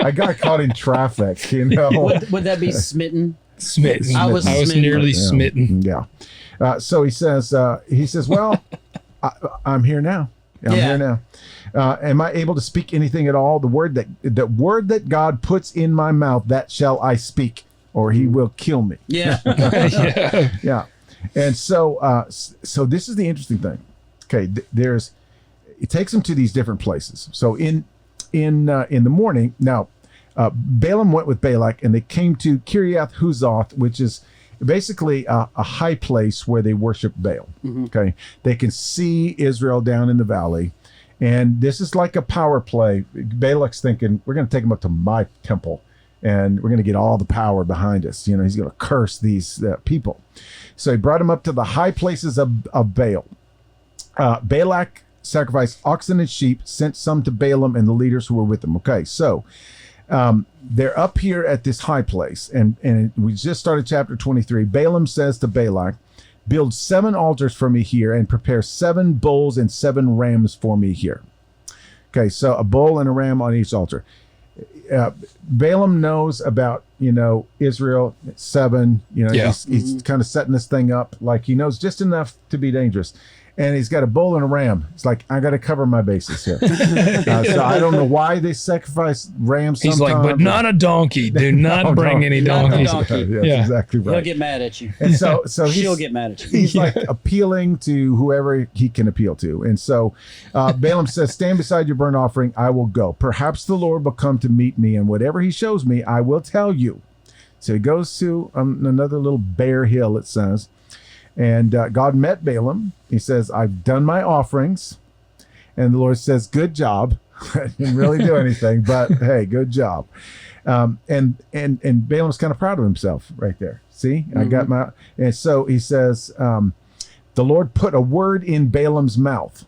I got caught in traffic. Would that be smitten? Smitten. I was smitten. nearly smitten. Yeah. So he says, well, I'm here now. I'm here now. Am I able to speak anything at all? The word that God puts in my mouth, that shall I speak, or he will kill me. Yeah. Yeah. And so this is the interesting thing. Okay. It takes him to these different places. So in the morning, now, Balaam went with Balak, and they came to Kiriath Huzoth, which is basically a high place where they worship Baal. Okay, they can see Israel down in the valley, and this is like a power play. Balak's thinking, we're going to take them up to my temple, and we're going to get all the power behind us. He's going to curse these people. So he brought them up to the high places of Baal. Balak sacrificed oxen and sheep, sent some to Balaam and the leaders who were with him. Okay, so they're up here at this high place, and we just started chapter 23. Balaam says to Balak, build 7 altars for me here and prepare 7 bulls and 7 rams for me here. Okay, so a bull and a ram on each altar. Balaam knows about, Israel, 7, he's kind of setting this thing up, like he knows just enough to be dangerous. And he's got a bull and a ram. It's like, I got to cover my bases here. So I don't know why they sacrifice rams sometimes. He's like, but not a donkey. Do not bring any donkeys. That's exactly right. He'll get mad at you. And so she'll get mad at you. He's like appealing to whoever he can appeal to. And so Balaam says, stand beside your burnt offering. I will go. Perhaps the Lord will come to meet me, and whatever he shows me, I will tell you. So he goes to another little bare hill, it says. And God met Balaam. He says, I've done my offerings. And the Lord says, good job. I didn't really do anything, but hey, good job. And Balaam's kind of proud of himself right there. See, I got my, and so he says, the Lord put a word in Balaam's mouth,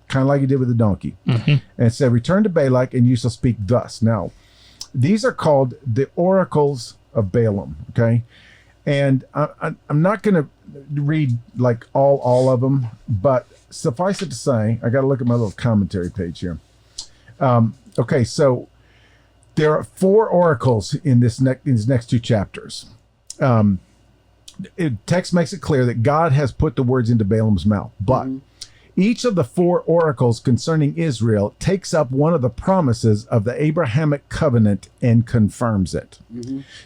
kind of like he did with the donkey, and said, return to Balak and you shall speak thus. Now, these are called the oracles of Balaam. Okay. And I'm not going to read like all of them, but suffice it to say, I got to look at my little commentary page here. Okay, so there are 4 oracles in these next 2 chapters. Text makes it clear that God has put the words into Balaam's mouth, but each of the 4 oracles concerning Israel takes up one of the promises of the Abrahamic covenant and confirms it.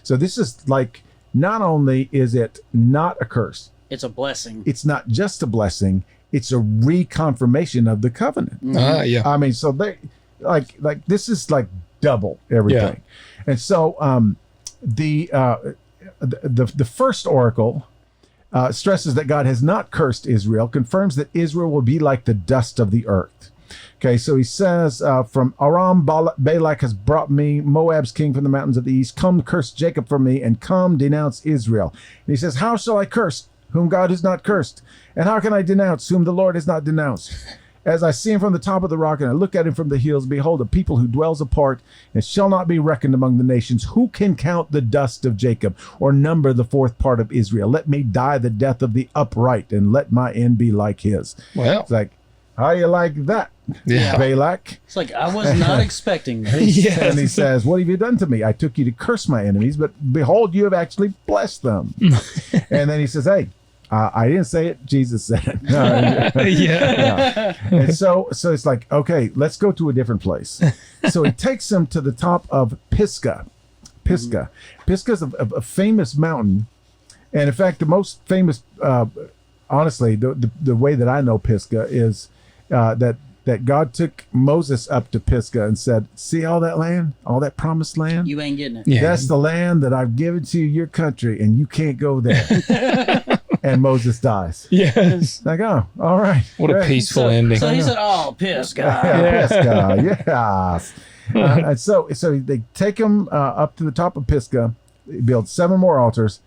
So this is like, not only is it not a curse, it's a blessing. It's not just a blessing, it's a reconfirmation of the covenant. Yeah. I mean, so they like this is like double everything. Yeah. And so the first oracle stresses that God has not cursed Israel, confirms that Israel will be like the dust of the earth. Okay, so he says, from Aram, Balak has brought me, Moab's king from the mountains of the east. Come curse Jacob for me, and come denounce Israel. And he says, how shall I curse whom God has not cursed? And how can I denounce whom the Lord has not denounced? As I see him from the top of the rock, and I look at him from the hills, behold, a people who dwells apart, and shall not be reckoned among the nations. Who can count the dust of Jacob, or number the 4th part of Israel? Let me die the death of the upright, and let my end be like his. Well, it's like, how you like that, Balak? It's like, I was not expecting that. Yes. And he says, what have you done to me? I took you to curse my enemies, but behold, you have actually blessed them. And then he says, hey, I didn't say it. Jesus said it. Yeah. And so it's like, okay, let's go to a different place. So he takes them to the top of Pisgah. Pisgah is a famous mountain. And in fact, the most famous, honestly, the way that I know Pisgah is that God took Moses up to Pisgah and said, see all that land, all that promised land? You ain't getting it. Yeah. That's the land that I've given to your country, and you can't go there. And Moses dies. Yes. Like, oh, all right. What a peaceful ending. So he said, oh, Pisgah. Yeah, Pisgah, yes. And so they take him up to the top of Pisgah, build 7 more altars.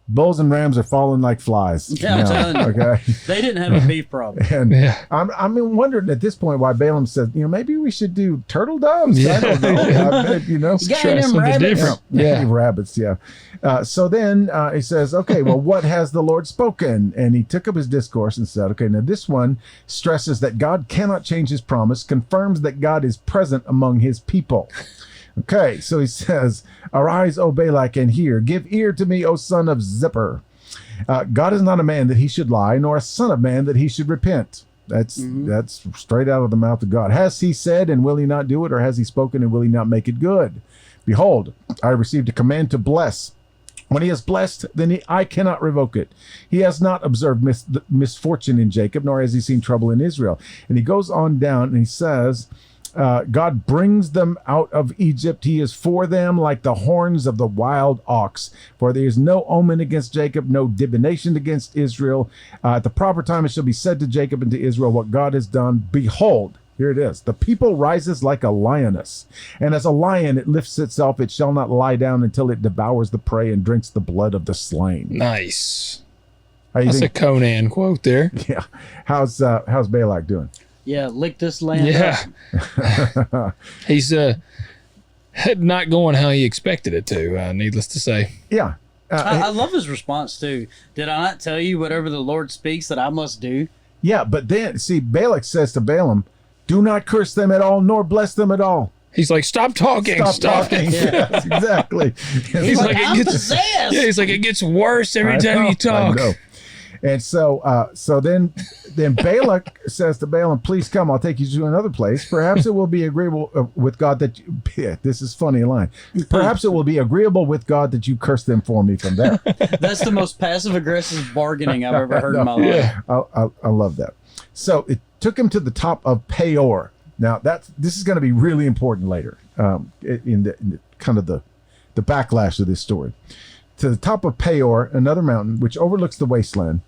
Bulls and rams are falling like flies. Yeah, I'm telling you. Okay. They didn't have a beef problem. And I'm wondering at this point why Balaam said, maybe we should do turtle doves. Yeah. I don't know. Try them rabbits. Rabbits. Yeah. So then he says, okay, well, what has the Lord spoken? And he took up his discourse and said, okay, now this one stresses that God cannot change his promise, confirms that God is present among his people. Okay, so he says, "Arise, O Balak, and hear. Give ear to me, O son of Zippor. God is not a man that he should lie, nor a son of man that he should repent." That's straight out of the mouth of God. "Has he said, and will he not do it? Or has he spoken, and will he not make it good? Behold, I received a command to bless. When he has blessed, then I cannot revoke it. He has not observed misfortune in Jacob, nor has he seen trouble in Israel." And he goes on down and he says, God brings them out of Egypt. He is for them like the horns of the wild ox. For there is no omen against Jacob, no divination against Israel. At the proper time it shall be said to Jacob and to Israel what God has done. Behold, here it is. The people rises like a lioness, and as a lion it lifts itself. It shall not lie down until it devours the prey and drinks the blood of the slain. Nice. That's a Conan quote there. Yeah. How's Balak doing? Yeah, lick this land. Yeah. He's not going how he expected it to, needless to say. Yeah. I love his response too. Did I not tell you whatever the Lord speaks that I must do? Yeah, but then, see, Balak says to Balaam, "Do not curse them at all, nor bless them at all." He's like, "Stop talking. Stop talking." Yes, exactly. He's like, I'm possessed. Yeah, he's like, "It gets worse every time you talk." I know. And so then Balak says to Balaam, "Please come, I'll take you to another place. Perhaps it will be agreeable with God that you," this is funny line. "Perhaps it will be agreeable with God that you curse them for me from there." That's the most passive aggressive bargaining I've ever heard in my life. I love that. So it took him to the top of Peor. Now this is going to be really important later in the kind of the backlash of this story. To the top of Peor, another mountain which overlooks the wasteland.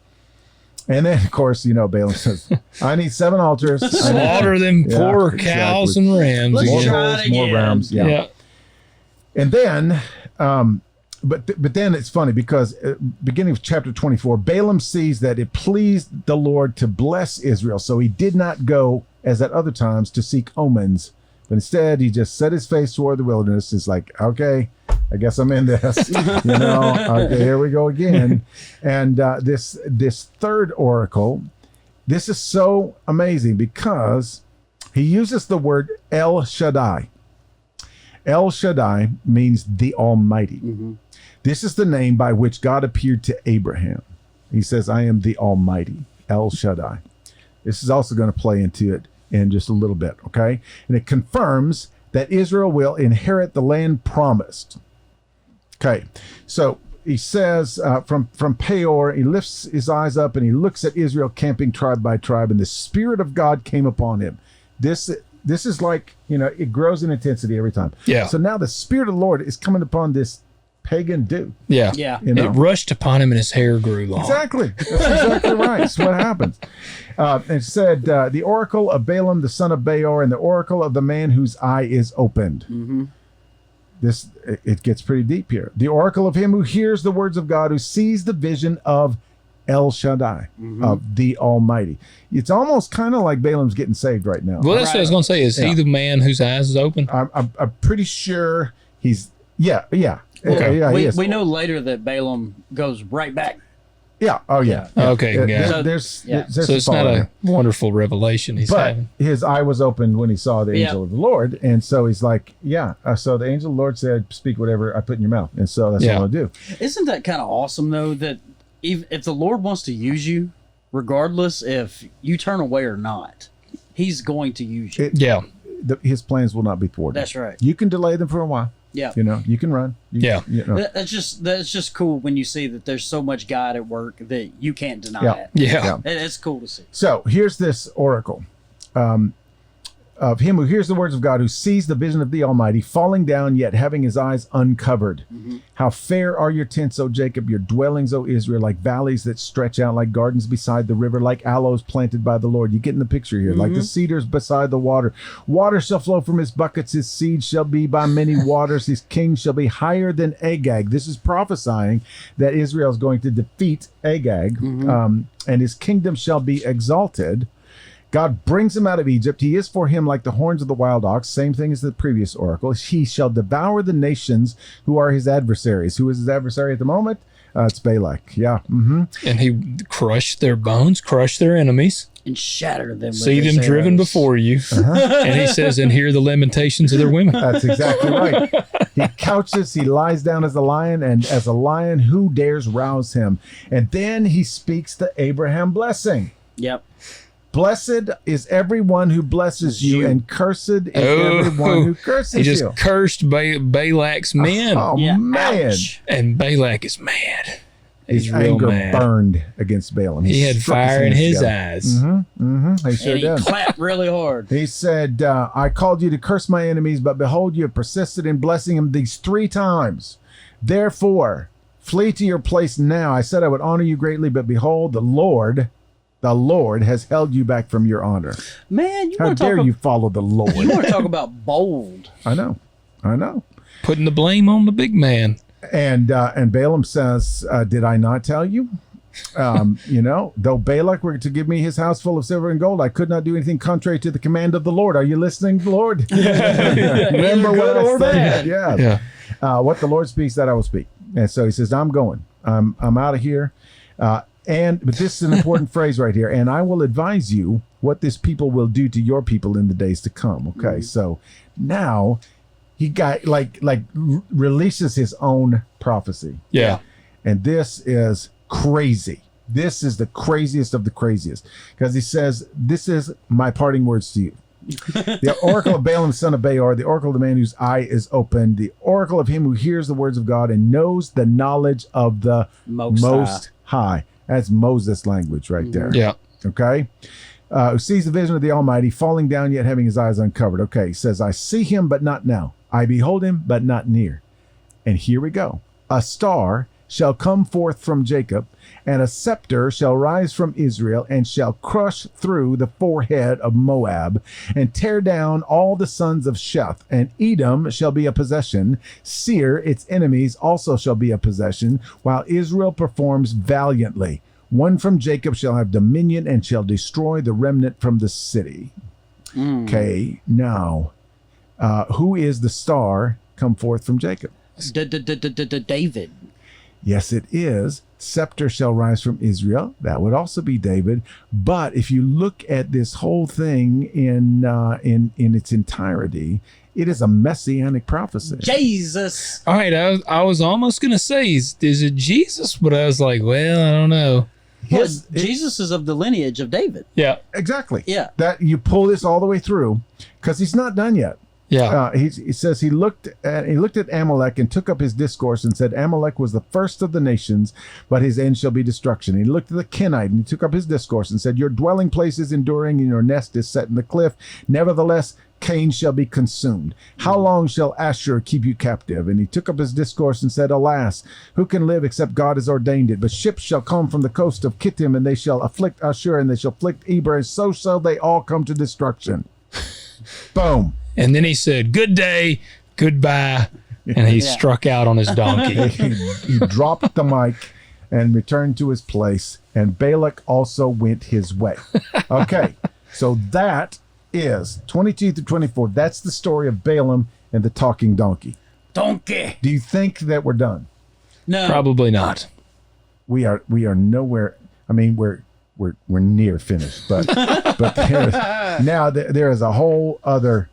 And then, of course, Balaam says, "I need 7 altars. Slaughter them poor cows and rams. Let's More try bulls, it more again." rams." Yeah. And then, but then it's funny because beginning of chapter 24, Balaam sees that it pleased the Lord to bless Israel. So he did not go, as at other times, to seek omens. But instead, he just set his face toward the wilderness. It's like, okay, I guess I'm in this. Okay, here we go again. And this third oracle, this is so amazing because he uses the word El Shaddai. El Shaddai means the Almighty. Mm-hmm. This is the name by which God appeared to Abraham. He says, "I am the Almighty, El Shaddai." This is also going to play into it in just a little bit, okay? And it confirms that Israel will inherit the land promised. Okay, so he says from Peor, he lifts his eyes up and he looks at Israel camping tribe by tribe, and the Spirit of God came upon him. This is like, it grows in intensity every time. Yeah. So now the Spirit of the Lord is coming upon this pagan dude. Yeah. Yeah. It rushed upon him and his hair grew long. Exactly. That's exactly right. That's what happens. It said, the oracle of Balaam, the son of Beor, and the oracle of the man whose eye is opened. Mm-hmm. It gets pretty deep here. The oracle of him who hears the words of God, who sees the vision of El Shaddai, of the Almighty. It's almost kind of like Balaam's getting saved right now. Well, that's what I was going to say. Is he the man whose eyes is open? I'm pretty sure he's, yeah. Okay. Yeah, we know later that Balaam goes right back. Yeah. Oh, yeah. Okay. There's so it's not a wonderful revelation he's having. His eye was opened when he saw the angel of the Lord. And so he's like, so the angel of the Lord said, "Speak whatever I put in your mouth." And so that's what I'll do. Isn't that kind of awesome, though, that if the Lord wants to use you, regardless if you turn away or not, he's going to use you. His plans will not be thwarted. That's right. You can delay them for a while. Yeah. You can run. That's just cool when you see that there's so much God at work that you can't deny it. Yeah. It's cool to see. So here's this oracle of him who hears the words of God, who sees the vision of the Almighty, falling down, yet having his eyes uncovered. Mm-hmm. How fair are your tents, O Jacob, your dwellings, O Israel, like valleys that stretch out, like gardens beside the river, like aloes planted by the Lord. You get in the picture here, like the cedars beside the water. Water shall flow from his buckets, his seed shall be by many waters, his king shall be higher than Agag. This is prophesying that Israel is going to defeat Agag, and his kingdom shall be exalted. God brings him out of Egypt. He is for him like the horns of the wild ox. Same thing as the previous oracle. He shall devour the nations who are his adversaries. Who is his adversary at the moment? It's Balak. Yeah. Mm-hmm. And he crushed their bones, crushed their enemies. and shatter them. See them driven before you. And he says, and hear the lamentations of their women. That's exactly right. He couches, he lies down as a lion, and as a lion, who dares rouse him? And then he speaks the Abraham blessing. Yep. Blessed is everyone who blesses you, and cursed is everyone who curses you. He just cursed Balak's men. Oh, man. Ouch. And Balak is mad. He's His real anger mad. burned against Balaam. He had fire in his eyes. He sure And he did. clapped really hard. He said, I called you to curse my enemies, but behold, you have persisted in blessing them these 3 times. Therefore, flee to your place now. I said I would honor you greatly, but behold, the Lord has held you back from your honor. Man, How dare you follow the Lord? You want to talk about bold. I know. Putting the blame on the big man. And Balaam says, did I not tell you? Though Balak were to give me his house full of silver and gold, I could not do anything contrary to the command of the Lord. Are you listening, Lord? Remember what I said? Yeah. What the Lord speaks, that I will speak. And so he says, I'm going. I'm out of here. But this is an important phrase right here. And I will advise you what this people will do to your people in the days to come. Okay. So now he got releases his own prophecy. Yeah. And this is crazy. This is the craziest of the craziest, because he says, this is my parting words to you. The oracle of Balaam, son of Beor, the oracle of the man whose eye is open, the oracle of him who hears the words of God and knows the knowledge of the Most High. That's Moses language right there. Yeah. Okay. Who sees the vision of the Almighty falling down, yet having his eyes uncovered. Okay. He says, I see him, but not now. I behold him, but not near. And here we go. A star shall come forth from Jacob, and a scepter shall rise from Israel, and shall crush through the forehead of Moab, and tear down all the sons of Sheth. And Edom shall be a possession. Seir, its enemies, also shall be a possession, while Israel performs valiantly. One from Jacob shall have dominion, and shall destroy the remnant from the city. Okay, now, who is the star come forth from Jacob? David. Yes, it is. Scepter shall rise from Israel. That would also be David. But if you look at this whole thing in its entirety, it is a messianic prophecy. Jesus. All right. I was almost going to say, is it Jesus? But I was like, well, I don't know. Jesus is of the lineage of David. Yeah. Exactly. Yeah. That you pull this all the way through, because he's not done yet. Yeah. He says he looked at Amalek and took up his discourse and said, Amalek was the first of the nations, but his end shall be destruction. He looked at the Kenite and he took up his discourse and said, your dwelling place is enduring and your nest is set in the cliff. Nevertheless, Cain shall be consumed. How long shall Ashur keep you captive? And he took up his discourse and said, alas, who can live except God has ordained it? But ships shall come from the coast of Kittim, and they shall afflict Ashur, and they shall afflict Eber, and so shall they all come to destruction. Boom. And then he said, good day, goodbye. And he struck out on his donkey. He dropped the mic and returned to his place. And Balak also went his way. Okay. So that is 22 through 24. That's the story of Balaam and the talking donkey. Donkey. Do you think that we're done? No. Probably not. We are nowhere. I mean, we're near finished, but there is a whole other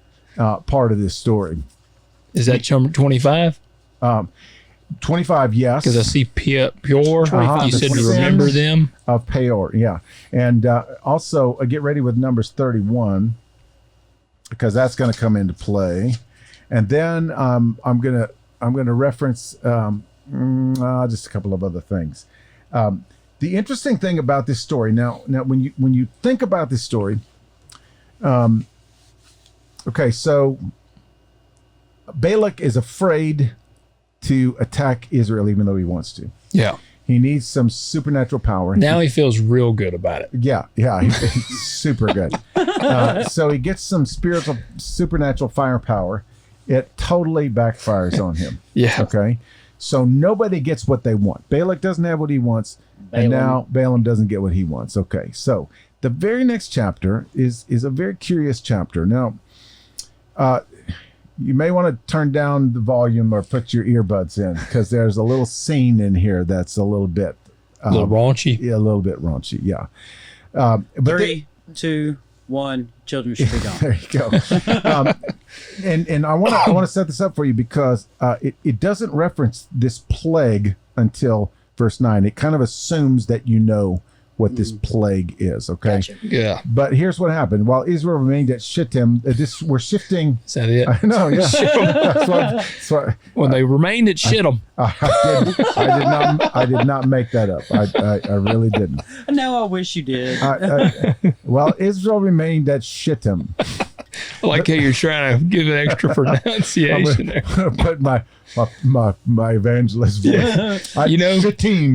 part of this story. Is that number 25? 25, yes. Because I see Pure. You said to The remember sins them. of Peor, yeah. And also get ready with Numbers 31, because that's going to come into play. And then I'm gonna reference just a couple of other things. The interesting thing about this story now when you think about this story, okay, so Balak is afraid to attack Israel even though he wants to. Yeah. He needs some supernatural power. Now he feels real good about it. Yeah, he's super good. So he gets some supernatural firepower. It totally backfires on him. Yeah. Okay. So nobody gets what they want. Balak doesn't have what he wants, and now Balaam doesn't get what he wants. Okay. So the very next chapter is a very curious chapter. Now, you may want to turn down the volume or put your earbuds in, because there's a little scene in here that's a little bit A little raunchy. Yeah, a little bit raunchy. Yeah. But 3, 2, 1, children should be gone. There you go. And I want to set this up for you because it doesn't reference this plague until verse 9. It kind of assumes that you know what this plague is, okay? Gotcha. Yeah. But here's what happened. While Israel remained at Shittim, we're shifting. Is that it? I know, yeah. That's what, When they remained at Shittim. I did not make that up. I really didn't. No, I wish you did. While Israel remained at Shittim. I like how you're trying to give an extra pronunciation there. Put my evangelist voice. Shittim.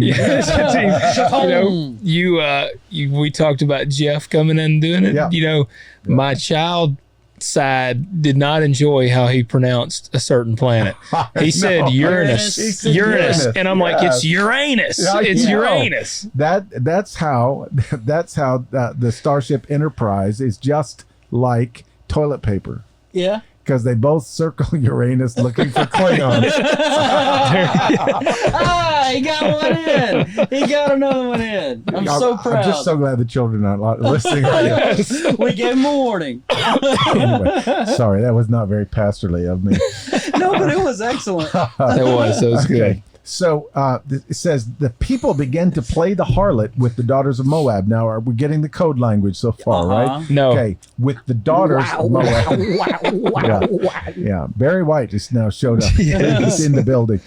We talked about Jeff coming in and doing it. Yeah. My child side did not enjoy how he pronounced a certain planet. He said Uranus. He said Uranus. And I'm like, it's Uranus. It's Uranus. That's how the Starship Enterprise is just like toilet paper. Yeah. Because they both circle Uranus looking for Klingons. He got one in. He got another one in. I'm so proud. I'm just so glad the children are not listening. We gave him a warning. Anyway, sorry, that was not very pastorly of me. No, but it was excellent. That was good. Okay. So it says the people began to play the harlot with the daughters of Moab. Now, are we getting the code language so far, right? No. Okay, with the daughters of Moab. Yeah. Barry White just now showed up. He's in the building.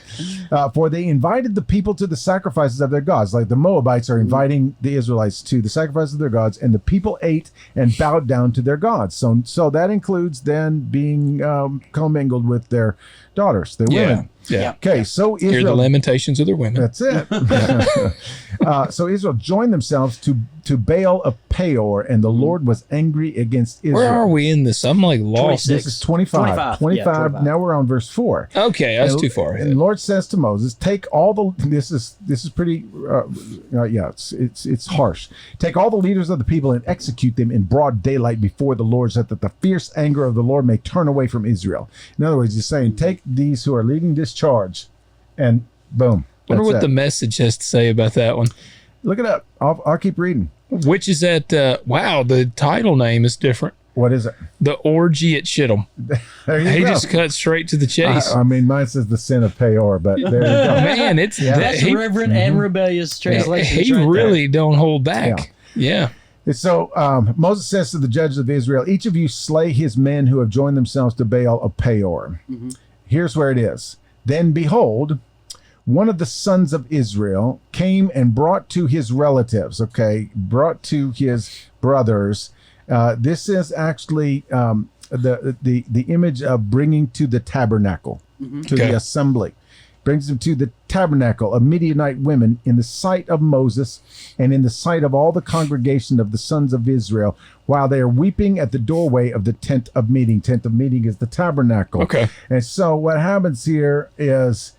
For they invited the people to the sacrifices of their gods. Like the Moabites are inviting the Israelites to the sacrifices of their gods, and the people ate and bowed down to their gods. So that includes then being commingled with their daughters, their women. Yeah. Okay, so Israel. Hear the lamentations of their women. That's it. So Israel joined themselves to Baal of Peor, and the Lord was angry against Israel. Where are we in this? I'm like lost. This is 25. 25. Now we're on verse 4. Okay, that's too far ahead. And the Lord says to Moses, "Take all the." This is pretty. It's harsh. Take all the leaders of the people and execute them in broad daylight before the Lord, so that the fierce anger of the Lord may turn away from Israel. In other words, he's saying, take these who are leading this charge, and boom. I wonder what the message has to say about that one. Look it up. I'll keep reading. Which is that? Wow, the title name is different. What is it? The Orgy at Shittim. There you He go. just cut straight to the chase. I mean, mine says the sin of Peor, but there you go. Man, it's That's reverent and rebellious translation. He really don't hold back. Yeah. So Moses says to the judges of Israel, each of you slay his men who have joined themselves to Baal of Peor. Here's where it is. Then behold, one of the sons of Israel came and brought to his relatives, brought to his brothers. This is actually the image of bringing to the tabernacle, to the assembly. Brings them to the tabernacle of Midianite women in the sight of Moses and in the sight of all the congregation of the sons of Israel, while they are weeping at the doorway of the tent of meeting. Tent of meeting is the tabernacle. Okay. And so what happens here is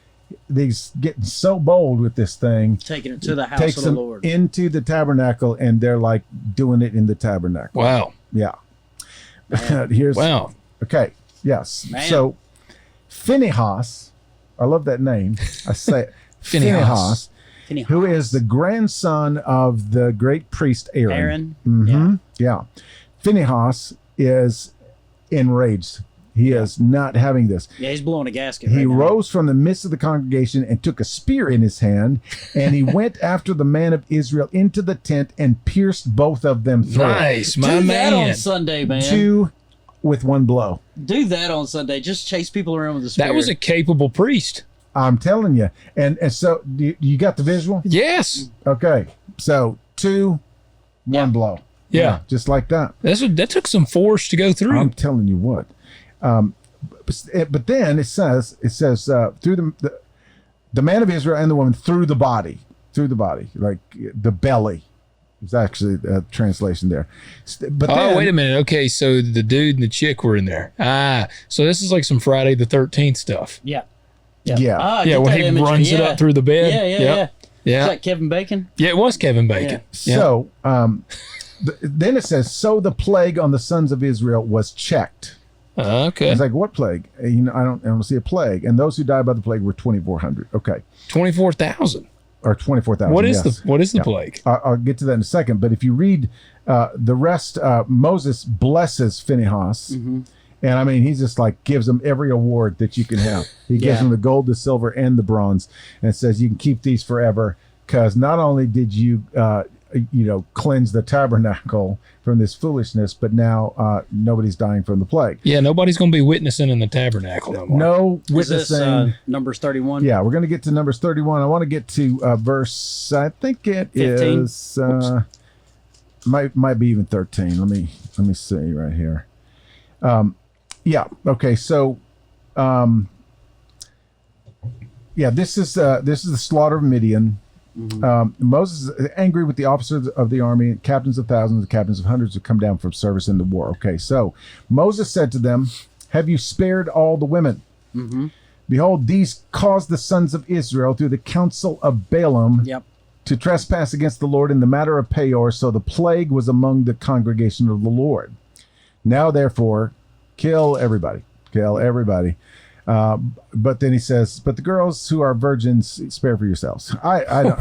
these getting so bold with this thing, taking it to the house takes of the them Lord into the tabernacle, and they're like doing it in the tabernacle. Wow. Yeah. Here's wow. Okay. Yes. Man. So Phinehas, I love that name. I say Phinehas, who is the grandson of the great priest Aaron. Yeah. Phinehas is enraged. He is not having this. Yeah, he's blowing a gasket. He rose from the midst of the congregation and took a spear in his hand, and he went after the man of Israel into the tent and pierced both of them through. Nice, my Do man. that on Sunday, man. 2 with 1 blow. Do that on Sunday. Just chase people around with the spear. That was a capable priest. I'm telling you. And so you got the visual? Yes. Okay. So 2, 1 blow. Yeah. Just like that. That took some force to go through. I'm telling you what. But then it says through the man of Israel and the woman through the body, like the belly. It's actually a translation there. But then, wait a minute. Okay, so the dude and the chick were in there. So this is like some Friday the 13th stuff. Yeah. Yeah, when he runs it up through the bed. Yeah. Yeah. Is that Kevin Bacon? Yeah, it was Kevin Bacon. Yeah. So then it says, so the plague on the sons of Israel was checked. Okay. It's like, what plague? I don't see a plague. And those who died by the plague were 2,400. Okay. 24,000. or 24,000. What is the plague? I'll get to that in a second. But if you read the rest, Moses blesses Phinehas. Mm-hmm. And I mean, he's just like gives him every award that you can have. He gives him the gold, the silver, and the bronze, and says you can keep these forever, because not only did you cleanse the tabernacle from this foolishness, but now nobody's dying from the plague. Yeah, nobody's going to be witnessing in the tabernacle no more. No witnessing. Is this, Numbers 31? Yeah, we're going to get to Numbers 31. I want to get to verse. I think it 15? Is. Might be even 13. Let me see right here. Yeah. Okay. So, this is the slaughter of Midian. Mm-hmm. Moses is angry with the officers of the army, captains of thousands, captains of hundreds who come down from service in the war. Okay. So Moses said to them, "Have you spared all the women? Mm-hmm. Behold, these caused the sons of Israel through the counsel of Balaam to trespass against the Lord in the matter of Peor. So the plague was among the congregation of the Lord. Now, therefore, kill everybody. But then he says, but the girls who are virgins, spare for yourselves." I don't.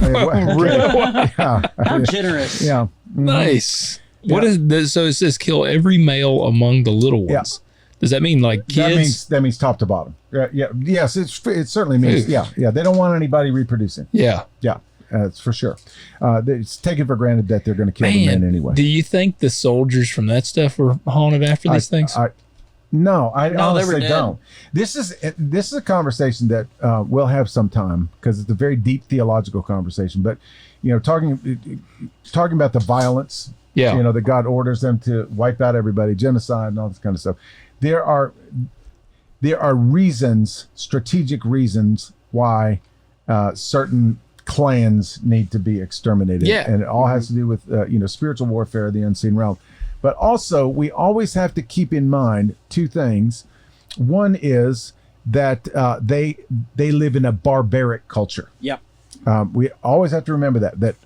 How generous. Yeah. Mm-hmm. Nice. What is this? So it says kill every male among the little ones. Yeah. Does that mean like kids? That means top to bottom. Yes, it certainly means. Yeah. They don't want anybody reproducing. Yeah. It's for sure. It's taken for granted that they're going to kill the men anyway. Do you think the soldiers from that stuff were haunted after these things? No, I honestly don't. This is a conversation that we'll have sometime, because it's a very deep theological conversation. But talking about the violence, that God orders them to wipe out everybody, genocide, and all this kind of stuff. There are reasons, strategic reasons, why certain clans need to be exterminated, and it all has to do with spiritual warfare, the unseen realm. But also, we always have to keep in mind two things. One is that they live in a barbaric culture. Yep. We always have to remember that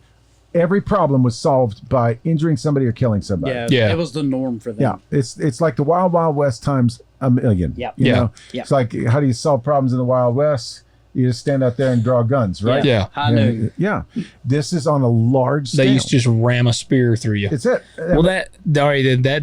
every problem was solved by injuring somebody or killing somebody. Yeah. It was the norm for them. Yeah. It's like the Wild Wild West times a million. Yeah. You know? It's like, how do you solve problems in the Wild West? You just stand out there and draw guns, right? Yeah. Yeah. This is on a large scale. They used to just ram a spear through you. It's it. Well, that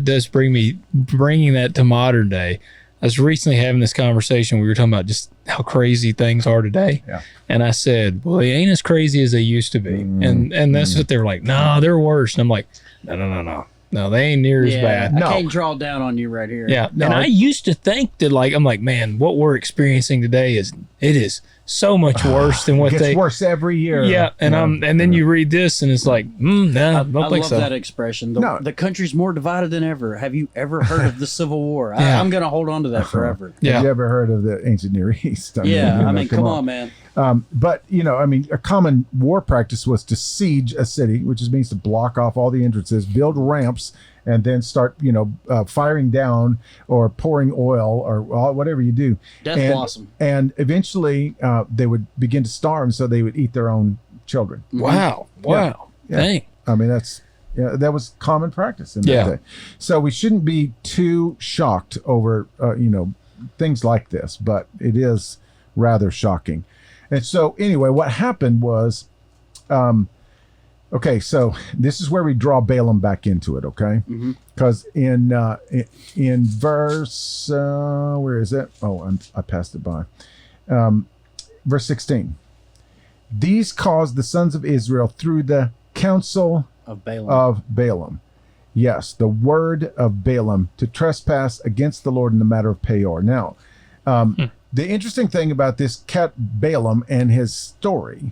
does bringing that to modern day. I was recently having this conversation. We were talking about just how crazy things are today. Yeah. And I said, well, they ain't as crazy as they used to be. And that's what they're like, no, they're worse. And I'm like, no. No, they ain't near as bad. I can't draw down on you right here. Yeah. No, and I used to think that, I'm like, man, what we're experiencing today is so much worse than what it gets worse every year. Yeah. And then you read this and it's like, no, I don't think so. I love that expression. The country's more divided than ever. Have you ever heard of the Civil War? I'm going to hold on to that forever. Yeah. Have you ever heard of the ancient Near East? Come on, man. But, a common war practice was to siege a city, which means to block off all the entrances, build ramps, and then start, firing down or pouring oil or whatever you do. Death blossom. And eventually they would begin to starve, so they would eat their own children. Wow. Yeah. Dang. I mean, that was common practice in that day. So we shouldn't be too shocked over, things like this, but it is rather shocking. And so anyway, what happened was, okay, so this is where we draw Balaam back into it, okay? Because in verse, where is it? Oh, I passed it by. Verse 16. These caused the sons of Israel through the counsel of Balaam. Yes, the word of Balaam to trespass against the Lord in the matter of Peor. Now, the interesting thing about this cat Balaam and his story,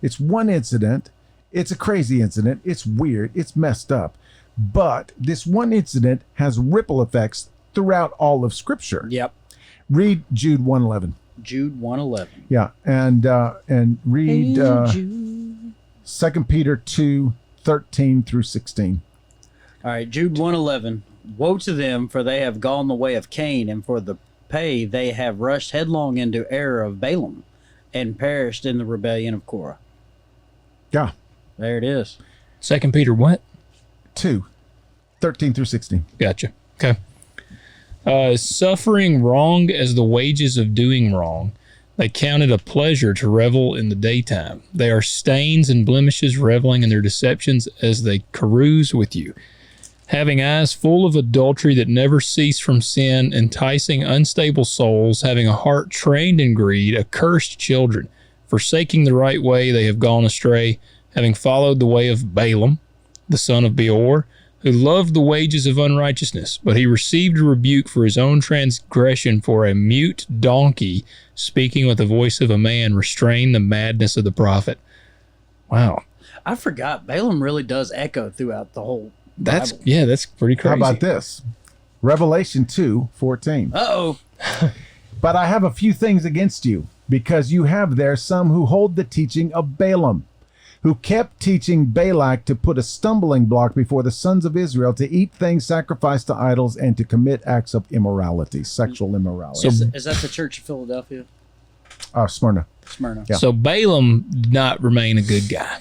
it's one incident. It's a crazy incident. It's weird. It's messed up. But this one incident has ripple effects throughout all of Scripture. Yep. Read Jude 1:11. Jude 1:11. Yeah, and read 2 Peter 2:13 through 16. All right, Jude 1:11. Woe to them, for they have gone the way of Cain, and for the pay they have rushed headlong into error of Balaam, and perished in the rebellion of Korah. Yeah. There it is. 2 Peter what? 2:13 through 16. Gotcha. Okay. Suffering wrong as the wages of doing wrong, They count it a pleasure to revel in the daytime. They are stains and blemishes, reveling in their deceptions as they carouse with you, having eyes full of adultery that never cease from sin, enticing unstable souls, having a heart trained in greed, accursed children. Forsaking the right way, they have gone astray, having followed the way of Balaam, the son of Beor, who loved the wages of unrighteousness, but he received a rebuke for his own transgression, for a mute donkey, speaking with the voice of a man, restrained the madness of the prophet. Wow. I forgot. Balaam really does echo throughout the whole That's Bible. Yeah, that's pretty crazy. How about this? Revelation 2:14. Uh-oh. But I have a few things against you, because you have there some who hold the teaching of Balaam, who kept teaching Balak to put a stumbling block before the sons of Israel, to eat things sacrificed to idols and to commit acts of immorality, sexual immorality. Is that the church of Philadelphia? Smyrna. Smyrna. Yeah. So Balaam did not remain a good guy.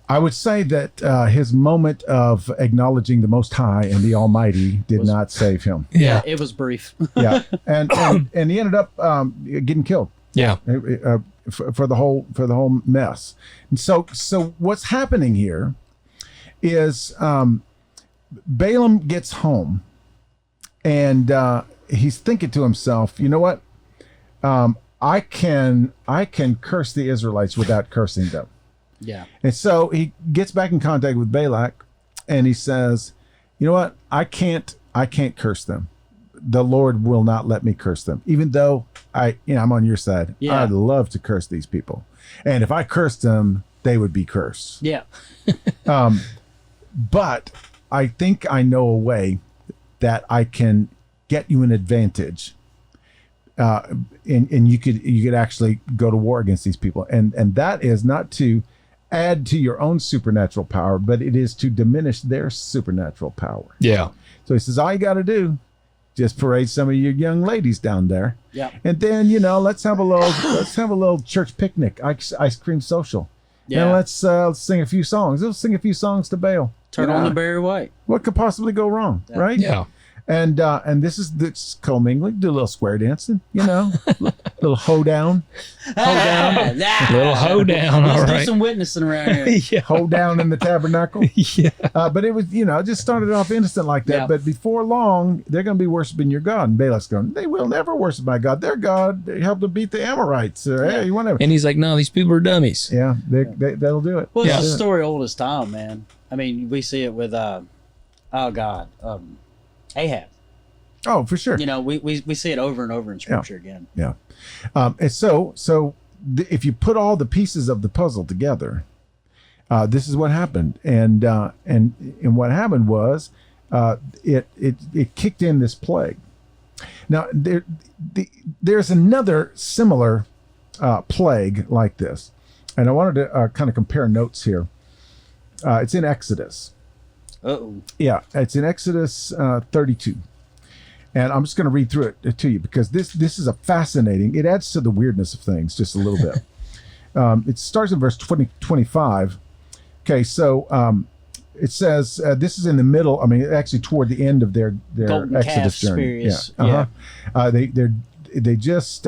I would say that his moment of acknowledging the Most High and the Almighty did not save him. Yeah. It was brief. Yeah, and he ended up getting killed. Yeah. For the whole mess. And so what's happening here is Balaam gets home, and he's thinking to himself, you know what? I can curse the Israelites without cursing them. Yeah. And so he gets back in contact with Balak, and he says, you know what? I can't curse them. The Lord will not let me curse them, even though I'm on your side. Yeah. I'd love to curse these people, and if I cursed them, they would be cursed. Yeah. But I think I know a way that I can get you an advantage, and you could actually go to war against these people, and that is not to add to your own supernatural power, but it is to diminish their supernatural power. Yeah. So he says, all you got to do, just parade some of your young ladies down there. Yeah. And then, let's have a little church picnic, ice cream social. Yeah. And let's sing a few songs. Let's sing a few songs to Baal. Turn on the Barry White. What could possibly go wrong, right? Yeah. And this commingling, do a little square dancing, little hoedown. Little hoedown. All Let's do right. some witnessing around here. Yeah. Hoedown in the tabernacle. Yeah. But it was, it just started off innocent like that. Yeah. But before long, they're going to be worshiping your God. And Balak's going, they will never worship my God. Their God helped them beat the Amorites. Or, hey, whatever. And he's like, no, these people are dummies. Yeah, they'll do it. Well, Yeah. it's a story old as time, man. I mean, we see it with, Ahab. Oh, for sure. We see it over and over in Scripture again. Yeah. And so if you put all the pieces of the puzzle together, this is what happened. And what happened was it kicked in this plague. Now, there's another similar plague like this. And I wanted to kind of compare notes here. It's in Exodus. Uh-oh. Yeah, it's in Exodus 32. And I'm just going to read through it to you, because this is a fascinating, it adds to the weirdness of things just a little bit. It starts in verse 25. Okay, so it says, this is in the middle, actually toward the end of their Golden Exodus calf journey. experience. Yeah. They just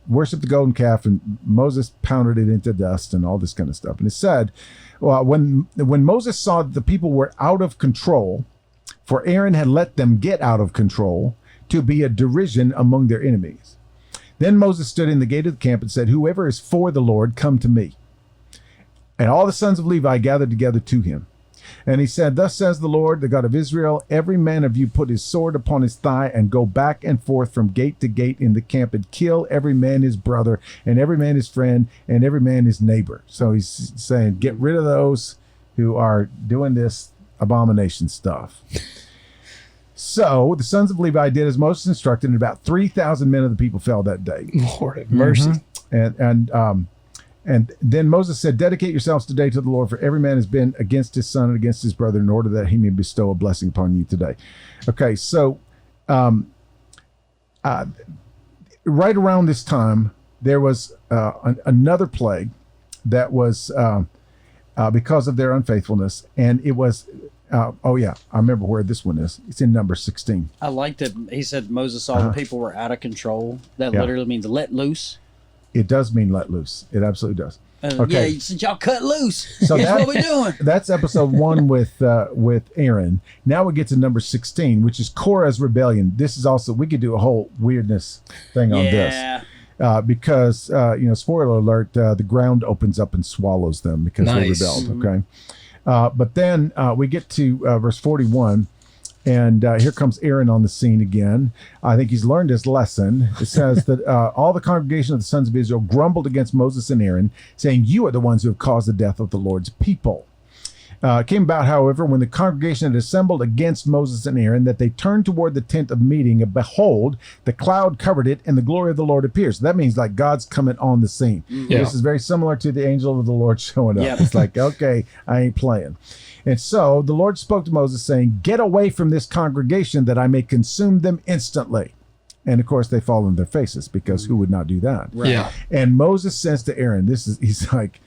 worshiped the golden calf, and Moses pounded it into dust and all this kind of stuff. And it said, well, when Moses saw that the people were out of control, for Aaron had let them get out of control, to be a derision among their enemies. Then Moses stood in the gate of the camp and said, whoever is for the Lord, come to me. And all the sons of Levi gathered together to him. And he said, thus says the Lord, the God of Israel, every man of you put his sword upon his thigh and go back and forth from gate to gate in the camp, and kill every man his brother, and every man his friend, and every man his neighbor. So he's saying, get rid of those who are doing this abomination stuff. So the sons of Levi did as Moses instructed, and about 3,000 men of the people fell that day. Lord have mercy. And then Moses said, dedicate yourselves today to the Lord, for every man has been against his son and against his brother, in order that he may bestow a blessing upon you today. Okay, so right around this time, there was another plague that was because of their unfaithfulness, and it was Oh yeah, I remember where this one is. It's in number 16. I liked it. He said Moses saw the people were out of control. That literally means let loose. It does mean let loose. It absolutely does. Okay. Yeah, since y'all cut loose, So that's what we doing. That's episode 1 with Aaron. Now we get to number 16, which is Korah's rebellion. This is also, we could do a whole weirdness thing on this. Because, spoiler alert, the ground opens up and swallows them because they rebelled. Okay. But then we get to verse 41, and here comes Aaron on the scene again. I think he's learned his lesson. It says that all the congregation of the sons of Israel grumbled against Moses and Aaron, saying, "You are the ones who have caused the death of the Lord's people." It came about, however, when the congregation had assembled against Moses and Aaron, that they turned toward the tent of meeting, and behold, the cloud covered it, and the glory of the Lord appears. So that means like God's coming on the scene. Yeah. This is very similar to the angel of the Lord showing up. Yep. It's like, okay, I ain't playing. And so the Lord spoke to Moses, saying, "Get away from this congregation, that I may consume them instantly." And of course, they fall on their faces, because who would not do that? Right. Yeah. And Moses says to Aaron, he's like,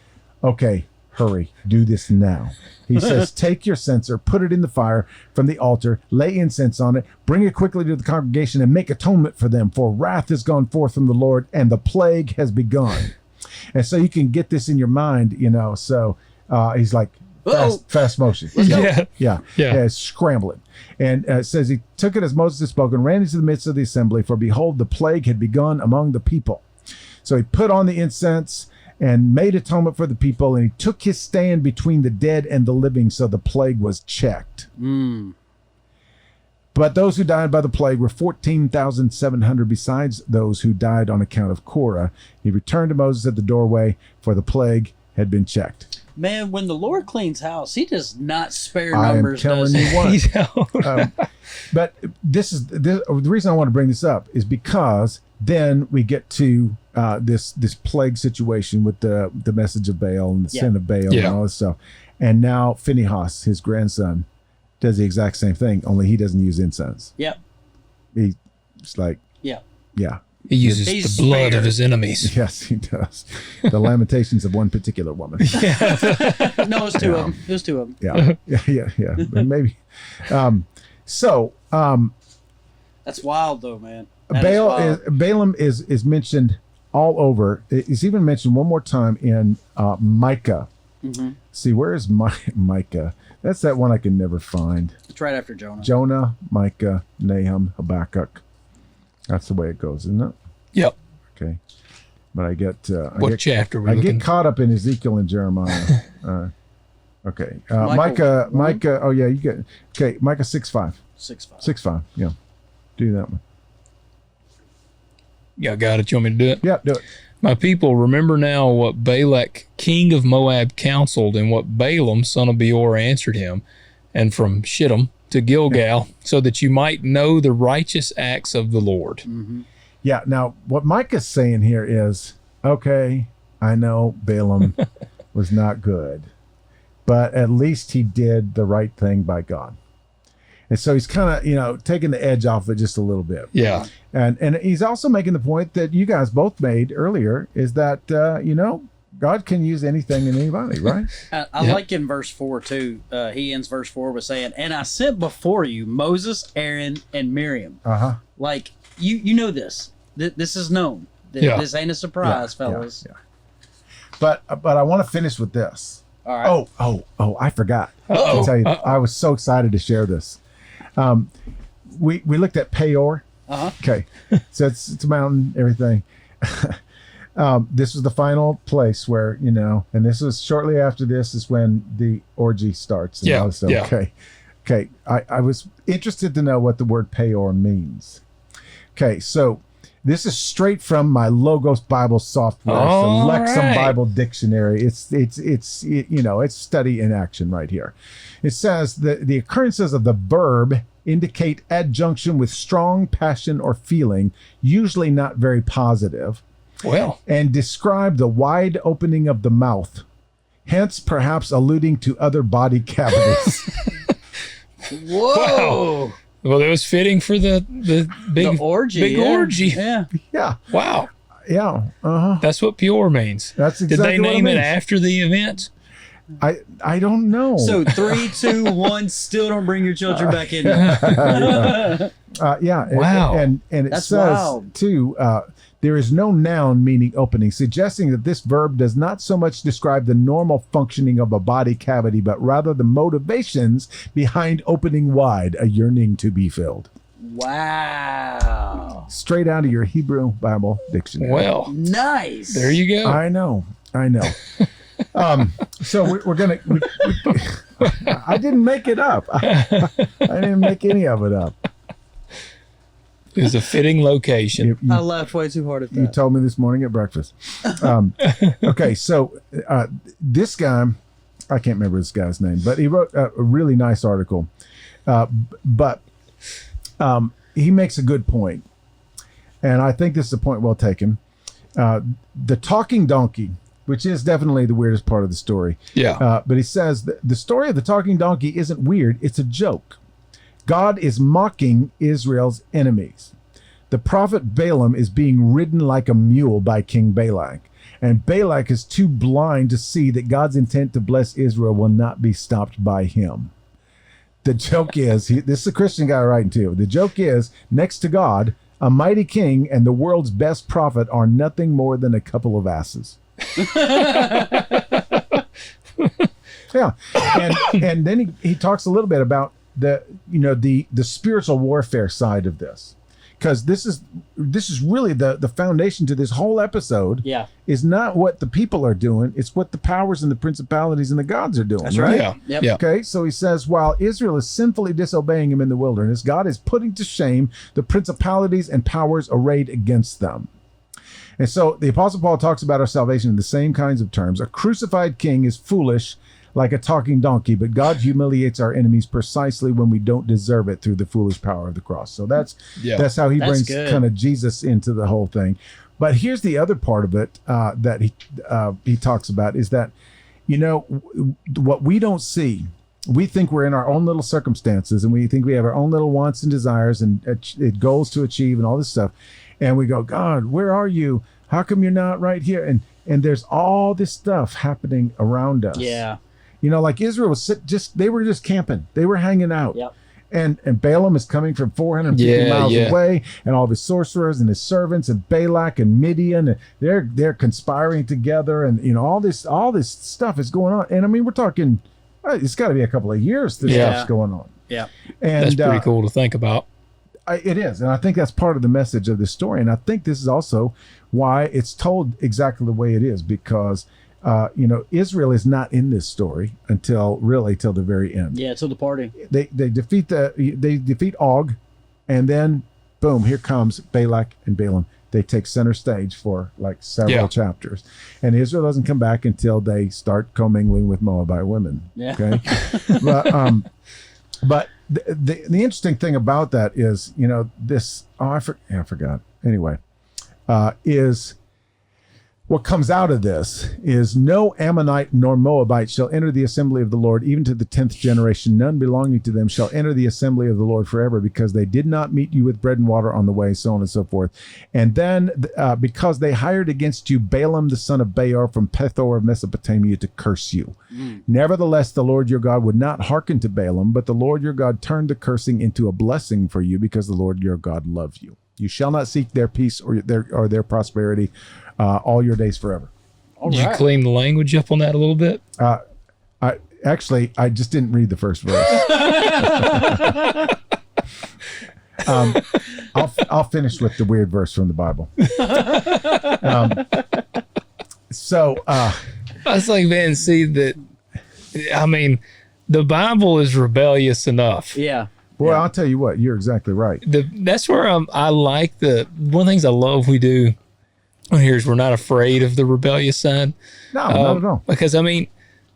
okay, hurry, do this now. He says, "Take your censer, put it in the fire from the altar, lay incense on it, bring it quickly to the congregation, and make atonement for them, for wrath has gone forth from the Lord, and the plague has begun." And so you can get this in your mind, So he's like, fast motion. Yeah, scrambling. And it says he took it as Moses had spoken, ran into the midst of the assembly, for behold, the plague had begun among the people. So he put on the incense and made atonement for the people, and he took his stand between the dead and the living, so the plague was checked. But those who died by the plague were 14,700, besides those who died on account of Korah. He returned to Moses at the doorway, for the plague had been checked. Man, when the Lord cleans house, he does not spare numbers. I'm telling you what. But the reason I want to bring this up is because then we get to this plague situation with the message of Baal and the sin of Baal and all this stuff. And now Phinehas, his grandson, does the exact same thing, only he doesn't use incense. Yep. He's like, he uses the blood of his enemies. Yes, he does. The lamentations of one particular woman. No, it's two of them. There's two of them. Yeah. Maybe. That's wild, though, man. Balaam is mentioned all over. It's even mentioned one more time in Micah. Mm-hmm. See, where is Micah? That's that one I can never find. It's right after Jonah. Jonah, Micah, Nahum, Habakkuk. That's the way it goes, isn't it? Yep. Okay. But I get chapter? I get caught up in Ezekiel and Jeremiah. Okay. Micah. Oh yeah, you get. Okay, Micah 6:5. 6:5. Yeah. Do that one. Yeah, got it. You want me to do it? Yeah, do it. "My people, remember now what Balak, king of Moab, counseled, and what Balaam, son of Beor, answered him, and from Shittim to Gilgal, so that you might know the righteous acts of the Lord." Mm-hmm. Yeah. Now, what Micah's saying here is, okay, I know Balaam was not good, but at least he did the right thing by God. And so he's kind of, taking the edge off it just a little bit. Yeah. And he's also making the point that you guys both made earlier, is that, God can use anything and anybody, right? I like in verse 4 too. He ends verse 4 with saying, "And I sent before you Moses, Aaron, and Miriam." Like you know this. This is known. This ain't a surprise, fellas. Yeah. But I want to finish with this. All right. Oh! I forgot. I'll tell you. I was so excited to share this. We looked at Peor. Okay, so it's a mountain, everything. This was the final place where, and this was shortly after this is when the orgy starts. And all this stuff. Okay. I was interested to know what the word Peor means. Okay, so this is straight from my Logos Bible software, the Lexham Bible Dictionary. It's study in action right here. It says that the occurrences of the verb indicate adjunction with strong passion or feeling, usually not very positive. Well, and describe the wide opening of the mouth, hence perhaps alluding to other body cavities. Whoa! Wow. Well, that was fitting for the big orgy. Big orgy. Yeah. Wow. Yeah. That's what Peor means. That's exactly Did they name what it it means. after the event? I don't know. So 3, 2, 1. Still don't bring your children back in. Yeah. Wow. And it That's says wild. too. There is no noun meaning opening, suggesting that this verb does not so much describe the normal functioning of a body cavity, but rather the motivations behind opening wide, a yearning to be filled. Wow. Straight out of your Hebrew Bible dictionary. Well, Nice. there you go. I know. So we're gonna. I didn't make it up. I didn't make any of it up. It was a fitting location. I laughed way too hard at that. You told me this morning at breakfast. Okay, so this guy, I can't remember this guy's name, but he wrote a really nice article. But he makes a good point, and I think this is a point well taken. The talking donkey, which is definitely the weirdest part of the story. Yeah. But he says that the story of the talking donkey isn't weird, it's a joke. God is mocking Israel's enemies. The prophet Balaam is being ridden like a mule by King Balak. And Balak is too blind to see that God's intent to bless Israel will not be stopped by him. The joke is, this is a Christian guy writing too. The joke is, next to God, a mighty king and the world's best prophet are nothing more than a couple of asses. Yeah. And then he talks a little bit about the spiritual warfare side of this, because this is really the foundation to this whole episode. Yeah. Is not what the people are doing, it's what the powers and the principalities and the gods are doing. That's right. Yeah. Yep. Yeah. Okay, so he says, while Israel is sinfully disobeying him in the wilderness, God is putting to shame the principalities and powers arrayed against them. And so the Apostle Paul talks about our salvation in the same kinds of terms. A crucified king is foolish like a talking donkey, but God humiliates our enemies precisely when we don't deserve it through the foolish power of the cross. So that's how he That's brings good. kind of Jesus into the whole thing. But here's the other part of it that he talks about is that, what we don't see, we think we're in our own little circumstances and we think we have our own little wants and desires and goals to achieve and all this stuff. And we go, God, where are you? How come you're not right here? And there's all this stuff happening around us. Yeah. Like Israel was they were just camping. They were hanging out. Yep. And Balaam is coming from 450 miles away, and all of his sorcerers and his servants and Balak and Midian, and they're conspiring together, and all this stuff is going on. And I mean, we're talking, it's got to be a couple of years this stuff's going on. Yeah. And That's pretty cool to think about. It is, and I think that's part of the message of this story, and I think this is also why it's told exactly the way it is, because Israel is not in this story until the very end. Yeah, till the party. They defeat Og, and then boom, here comes Balak and Balaam. They take center stage for like several chapters, and Israel doesn't come back until they start commingling with Moabite women. Yeah. Okay, but the interesting thing about that is, this. I forgot. Anyway, is. What comes out of this is no Ammonite nor Moabite shall enter the assembly of the Lord, even to the 10th generation. None belonging to them shall enter the assembly of the Lord forever, because they did not meet you with bread and water on the way, so on and so forth. And then because they hired against you Balaam the son of Beor from Pethor of Mesopotamia to curse you. Nevertheless, the Lord your God would not hearken to Balaam, but the Lord your God turned the cursing into a blessing for you, because the Lord your God loves you. You shall not seek their peace or their prosperity all your days forever. Did you clean the language up on that a little bit? I just didn't read the first verse. I'll finish with the weird verse from the Bible. I was like, man, see that. I mean, the Bible is rebellious enough. Yeah. Well, I'll tell you what, you're exactly right. That's where I like one of the things I love we do here is we're not afraid of the rebellious side. No, not at all. Because, I mean,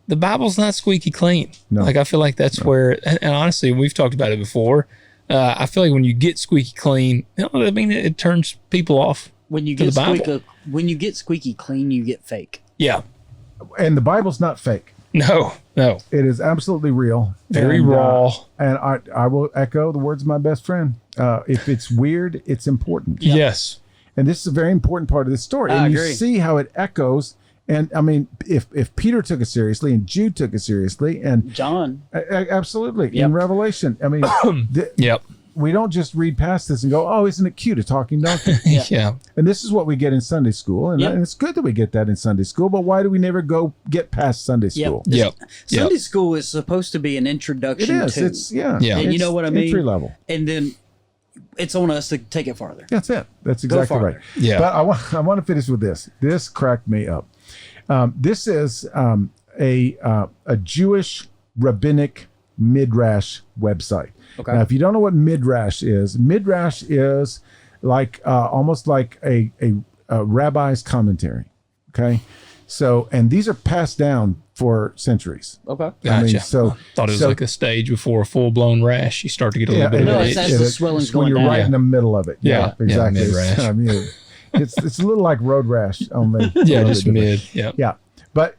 the Bible's not squeaky clean. No. Like, I feel like that's where, and honestly, we've talked about it before. I feel like when you get squeaky clean, I mean, it turns people off. When you get squeaky clean, you get fake. Yeah. And the Bible's not fake. No. It is absolutely real. Very raw. And I will echo the words of my best friend. If it's weird, it's important. Yes. And this is a very important part of the story. I And agree. you see how it echoes And I mean, if Peter took it seriously and Jude took it seriously and John, absolutely in Revelation, I mean, we don't just read past this and go, "Oh, isn't it cute, a talking donkey?" Yeah. And this is what we get in Sunday school, and it's good that we get that in Sunday school. But why do we never get past Sunday school? Sunday school is supposed to be an introduction. It is. To, it's and you know what I mean? Entry level. And then it's on us to take it farther. That's it. That's exactly right. Yeah. But I want to finish with this. This cracked me up. This is a Jewish rabbinic midrash website. Okay. Now, if you don't know what midrash is like almost like a rabbi's commentary. Okay, so and these are passed down for centuries. Okay, gotcha. I mean, I thought it was like a stage before a full blown rash. You start to get a little bit of it's as the swelling's going when you're down. right in the middle of it. Yeah, exactly. mid-rash. I mean, it's a little like road rash only. Just mid. Yeah. But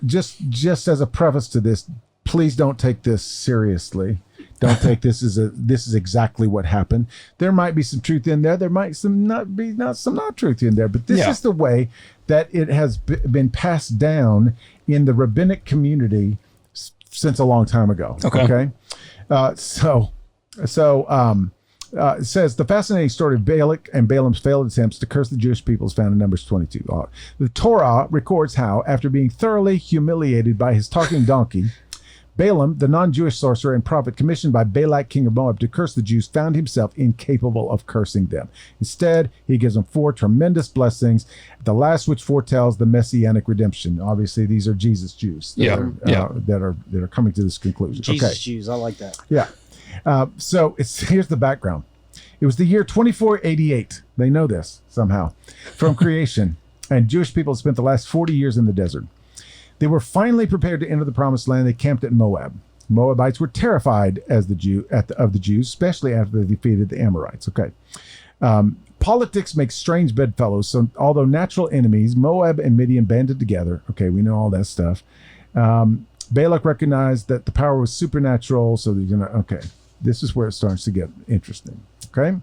just as a preface to this, please don't take this seriously. Don't take this as this is exactly what happened. There might be some truth in there. There might not be some truth in there. But this is the way that it has been passed down in the rabbinic community since a long time ago. Okay. It says the fascinating story of Balak and Balaam's failed attempts to curse the Jewish people is found in Numbers 22. The Torah records how, after being thoroughly humiliated by his talking donkey, Balaam, the non-Jewish sorcerer and prophet commissioned by Balak, king of Moab, to curse the Jews, found himself incapable of cursing them. Instead, he gives them 4 tremendous blessings, the last which foretells the messianic redemption. Obviously, these are Jesus Jews that are coming to this conclusion. Jesus Jews, I like that. Yeah. So here's the background. It was the year 2488. They know this somehow from creation, and Jewish people spent the last 40 years in the desert. They were finally prepared to enter the promised land. They camped at Moab. Moabites were terrified of the Jews, especially after they defeated the Amorites. Okay. Politics makes strange bedfellows. So although natural enemies, Moab and Midian banded together. Okay, we know all that stuff. Balak recognized that the power was supernatural. So they're gonna. Okay, this is where it starts to get interesting. Okay.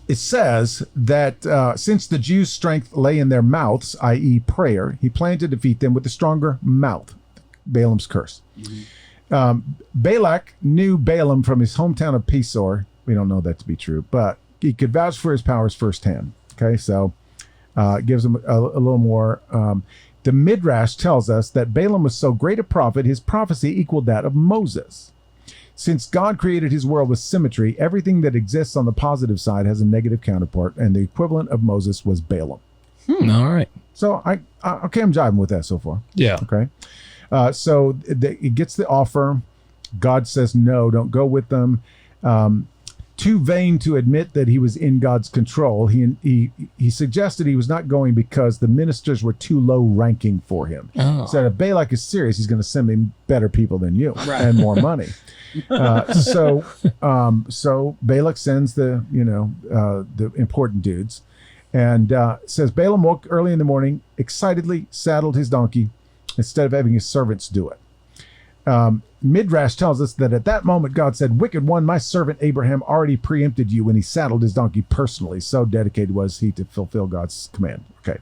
It says that since the Jews' strength lay in their mouths, i.e. prayer, he planned to defeat them with a stronger mouth, Balaam's curse. Mm-hmm. Balak knew Balaam from his hometown of Pesor. We don't know that to be true, but he could vouch for his powers firsthand. Okay, so it gives him a little more. The Midrash tells us that Balaam was so great a prophet, his prophecy equaled that of Moses. Since God created his world with symmetry, everything that exists on the positive side has a negative counterpart, and the equivalent of Moses was Balaam. All right. So I'm jiving with that so far. Yeah. Okay. So it gets the offer. God says no, don't go with them. Too vain to admit that he was in God's control, he suggested he was not going because the ministers were too low ranking for him. He said, if Balak is serious, he's going to send me better people than you and more money. So Balak sends the important dudes, and says Balaam woke early in the morning, excitedly saddled his donkey instead of having his servants do it. Midrash tells us that at that moment God said, "Wicked one, my servant Abraham already preempted you when he saddled his donkey personally. So dedicated was he to fulfill God's command." Okay.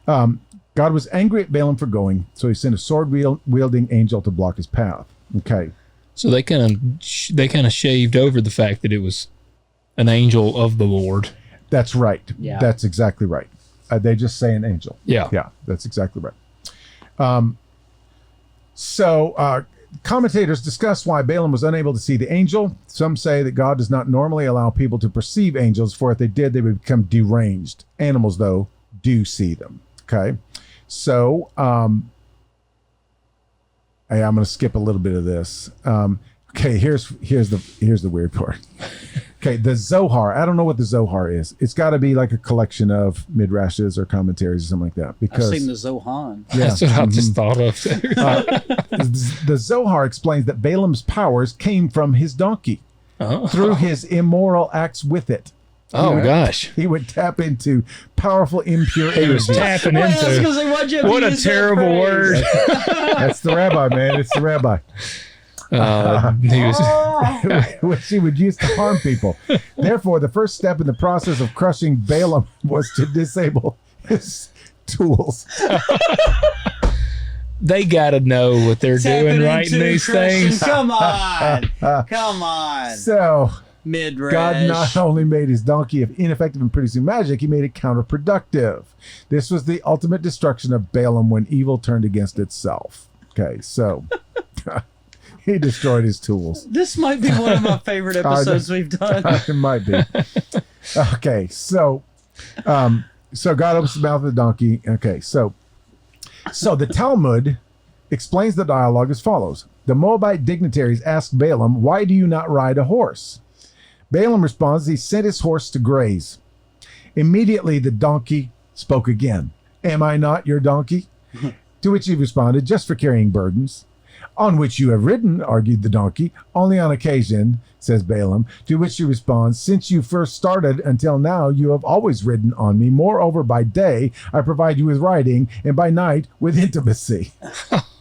God was angry at Balaam for going, so he sent a sword-wielding angel to block his path. Okay. So they kind of shaved over the fact that it was an angel of the Lord. That's right. Yeah. That's exactly right. They just say an angel. Yeah. Yeah, that's exactly right. So commentators discuss why Balaam was unable to see the angel. Some say that God does not normally allow people to perceive angels, for if they did, they would become deranged. Animals, though, do see them. Okay. So I'm going to skip a little bit of this. Okay, here's the weird part. Okay, the Zohar. I don't know what the Zohar is. It's got to be like a collection of midrashes or commentaries or something like that. Because I've seen the Zohan. Yeah, That's what I just thought of. the Zohar explains that Balaam's powers came from his donkey through his immoral acts with it. Oh gosh, he would tap into powerful impure energies. Tapping into what a terrible word. That's the rabbi, man. It's the rabbi. He was which he would use to harm people. Therefore, the first step in the process of crushing Balaam was to disable his tools. They got to know what they're doing writing these things. Come on. Come on. So, Midrash. God not only made his donkey ineffective in producing magic, he made it counterproductive. This was the ultimate destruction of Balaam when evil turned against itself. Okay, so he destroyed his tools. This might be one of my favorite episodes we've done. It might be. Okay, so God opens the mouth of the donkey. Okay, so the Talmud explains the dialogue as follows. The Moabite dignitaries ask Balaam, "Why do you not ride a horse?" Balaam responds, he sent his horse to graze. Immediately the donkey spoke again. "Am I not your donkey?" To which he responded, "Just for carrying burdens." "On which you have ridden," argued the donkey. "Only on occasion," says Balaam. To which he responds, "Since you first started until now, you have always ridden on me. Moreover, by day I provide you with riding, and by night with intimacy."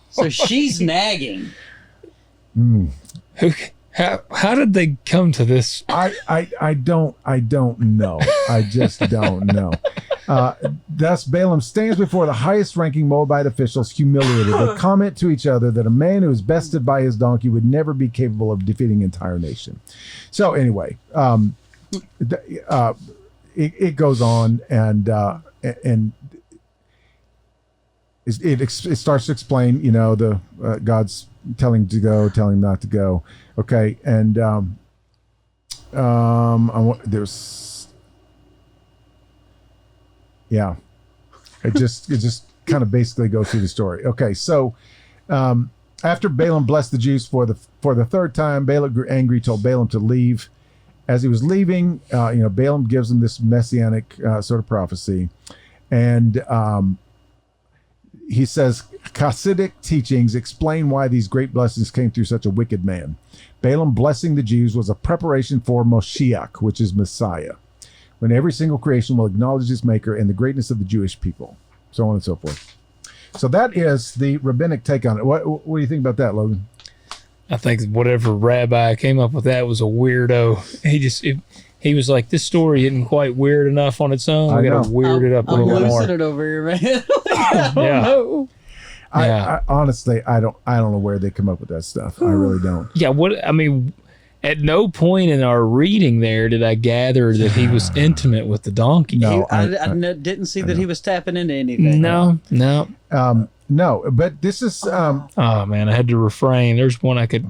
So she's nagging. How did they come to this? I don't know. I just don't know. Thus, Balaam stands before the highest-ranking Moabite officials, humiliated. They comment to each other that a man who is bested by his donkey would never be capable of defeating an entire nation. So, anyway, it goes on, and it starts to explain. The God's telling him to go, telling him not to go. Okay, and it just kind of basically goes through the story. Okay, so after Balaam blessed the Jews for the third time, Balak grew angry, told Balaam to leave. As he was leaving, Balaam gives him this messianic sort of prophecy, and he says, Hasidic teachings explain why these great blessings came through such a wicked man. Balaam blessing the Jews was a preparation for Moshiach, which is Messiah, when every single creation will acknowledge its maker and the greatness of the Jewish people, so on and so forth. So that is the rabbinic take on it. What do you think about that, Logan? I think whatever rabbi came up with that was a weirdo. He was like, this story isn't quite weird enough on its own. We got to weird it up a little more. I'm losing it over here, man. Yeah. I honestly, I don't know where they come up with that stuff. I really don't. Yeah. At no point in our reading there did I gather that he was intimate with the donkey. No, I didn't see that he was tapping into anything. No. No, but this is. Oh man, I had to refrain. There's one I can't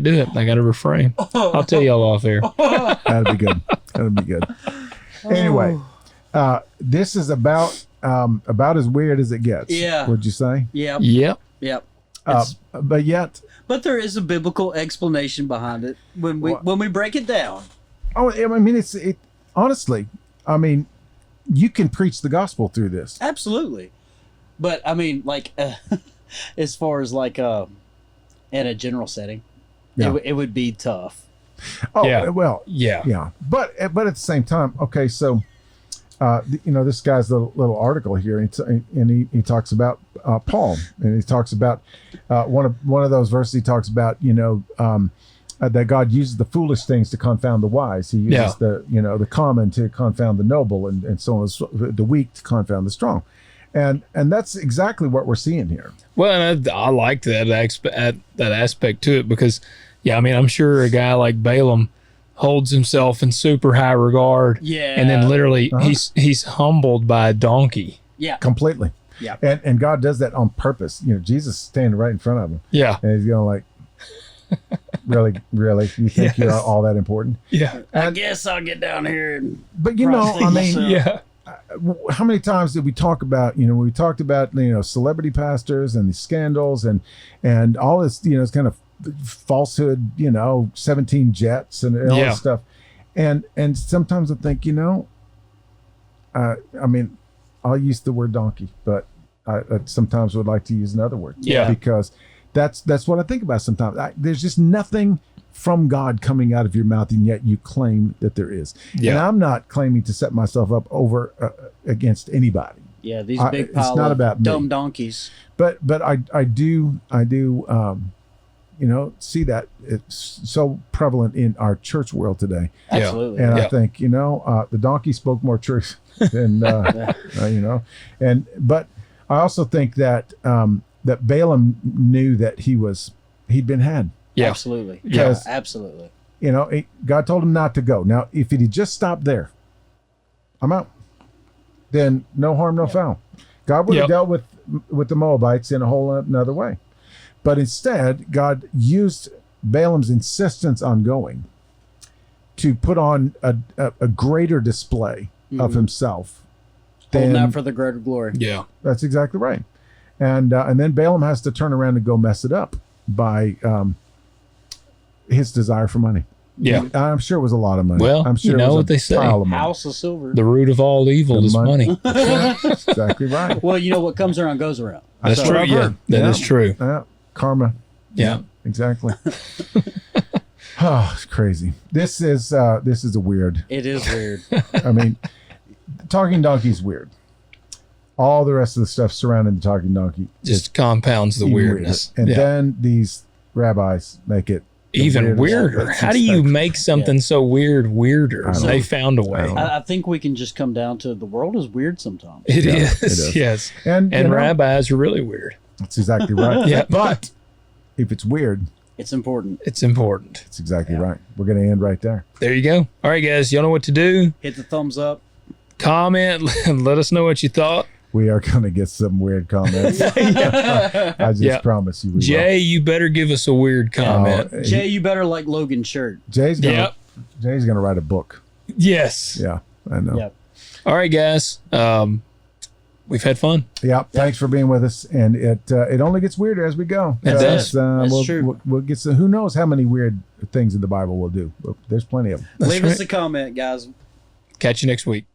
do it. I got to refrain. I'll tell y'all off air. That'd be good. Anyway, this is about as weird as it gets. Yeah. Would you say? Yep. But there is a biblical explanation behind it when we break it down. Oh, I mean, honestly, I mean, you can preach the gospel through this. Absolutely. But I mean, like, as far as like in a general setting, it would be tough. Oh, yeah. Well, yeah. But at the same time, okay, so this guy's little article here, and he talks about Paul, and he talks about one of those verses. He talks about that God uses the foolish things to confound the wise. He uses the common to confound the noble, and so on, the weak to confound the strong. And that's exactly what we're seeing here. Well, and I like that aspect to it because, I'm sure a guy like Balaam holds himself in super high regard. Yeah. And then literally he's humbled by a donkey. Yeah. Completely. Yeah. And God does that on purpose. Jesus is standing right in front of him. Yeah. And he's going like, really? You think you're all that important? Yeah. I guess I'll get down here and. But yeah. How many times did we talk about, we talked about, celebrity pastors and the scandals and all this, it's kind of falsehood, 17 jets and all this stuff. And sometimes I think, I'll use the word donkey, but I sometimes would like to use another word. Yeah. Because that's what I think about sometimes. There's just nothing from God coming out of your mouth, and yet you claim that there is. Yeah. And I'm not claiming to set myself up over against anybody. Yeah, these big pile it's not of about dumb me. donkeys. But I do see that it's so prevalent in our church world today. Absolutely. And I think, the donkey spoke more truth than, but I also think that, that Balaam knew that he'd been had. Yeah. Absolutely. Yeah. Absolutely. God told him not to go. Now, if he'd just stopped there, I'm out. Then no harm, no foul. God would have dealt with the Moabites in a whole another way. But instead, God used Balaam's insistence on going to put on a greater display of himself. Holding out for the greater glory. Yeah. That's exactly right. And then Balaam has to turn around and go mess it up by his desire for money. Yeah. I'm sure it was a lot of money. Well, I'm sure you know it was what they say. House of silver. The root of all evil is money. That's exactly right. Well, what comes around goes around. That's true. Yeah, that is true. Yeah. Karma. Yeah. Exactly. Oh, it's crazy. This is a weird. It is weird. I mean, talking donkey is weird. All the rest of the stuff surrounding the talking donkey Just compounds the weirdness. And then these rabbis make it even weirder. How do you make something so weirder? They found a way. I think we can just come down to the world is weird sometimes. It is. Yes. And rabbis are really weird. That's exactly right. Yeah. But if it's weird, it's important. It's important. That's exactly right. We're going to end right there. There you go. All right, guys. Y'all know what to do. Hit the thumbs up. Comment and let us know what you thought. We are going to get some weird comments. I just promise you. Jay, you better give us a weird comment. Jay, you better like Logan's shirt. Jay's going to write a book. Yes. Yeah, I know. Yep. All right, guys. We've had fun. Yeah. Thanks for being with us. And it only gets weirder as we go. It does. That's true. We'll get some, who knows how many weird things in the Bible we'll do. There's plenty of them. Leave us a comment, guys. Catch you next week.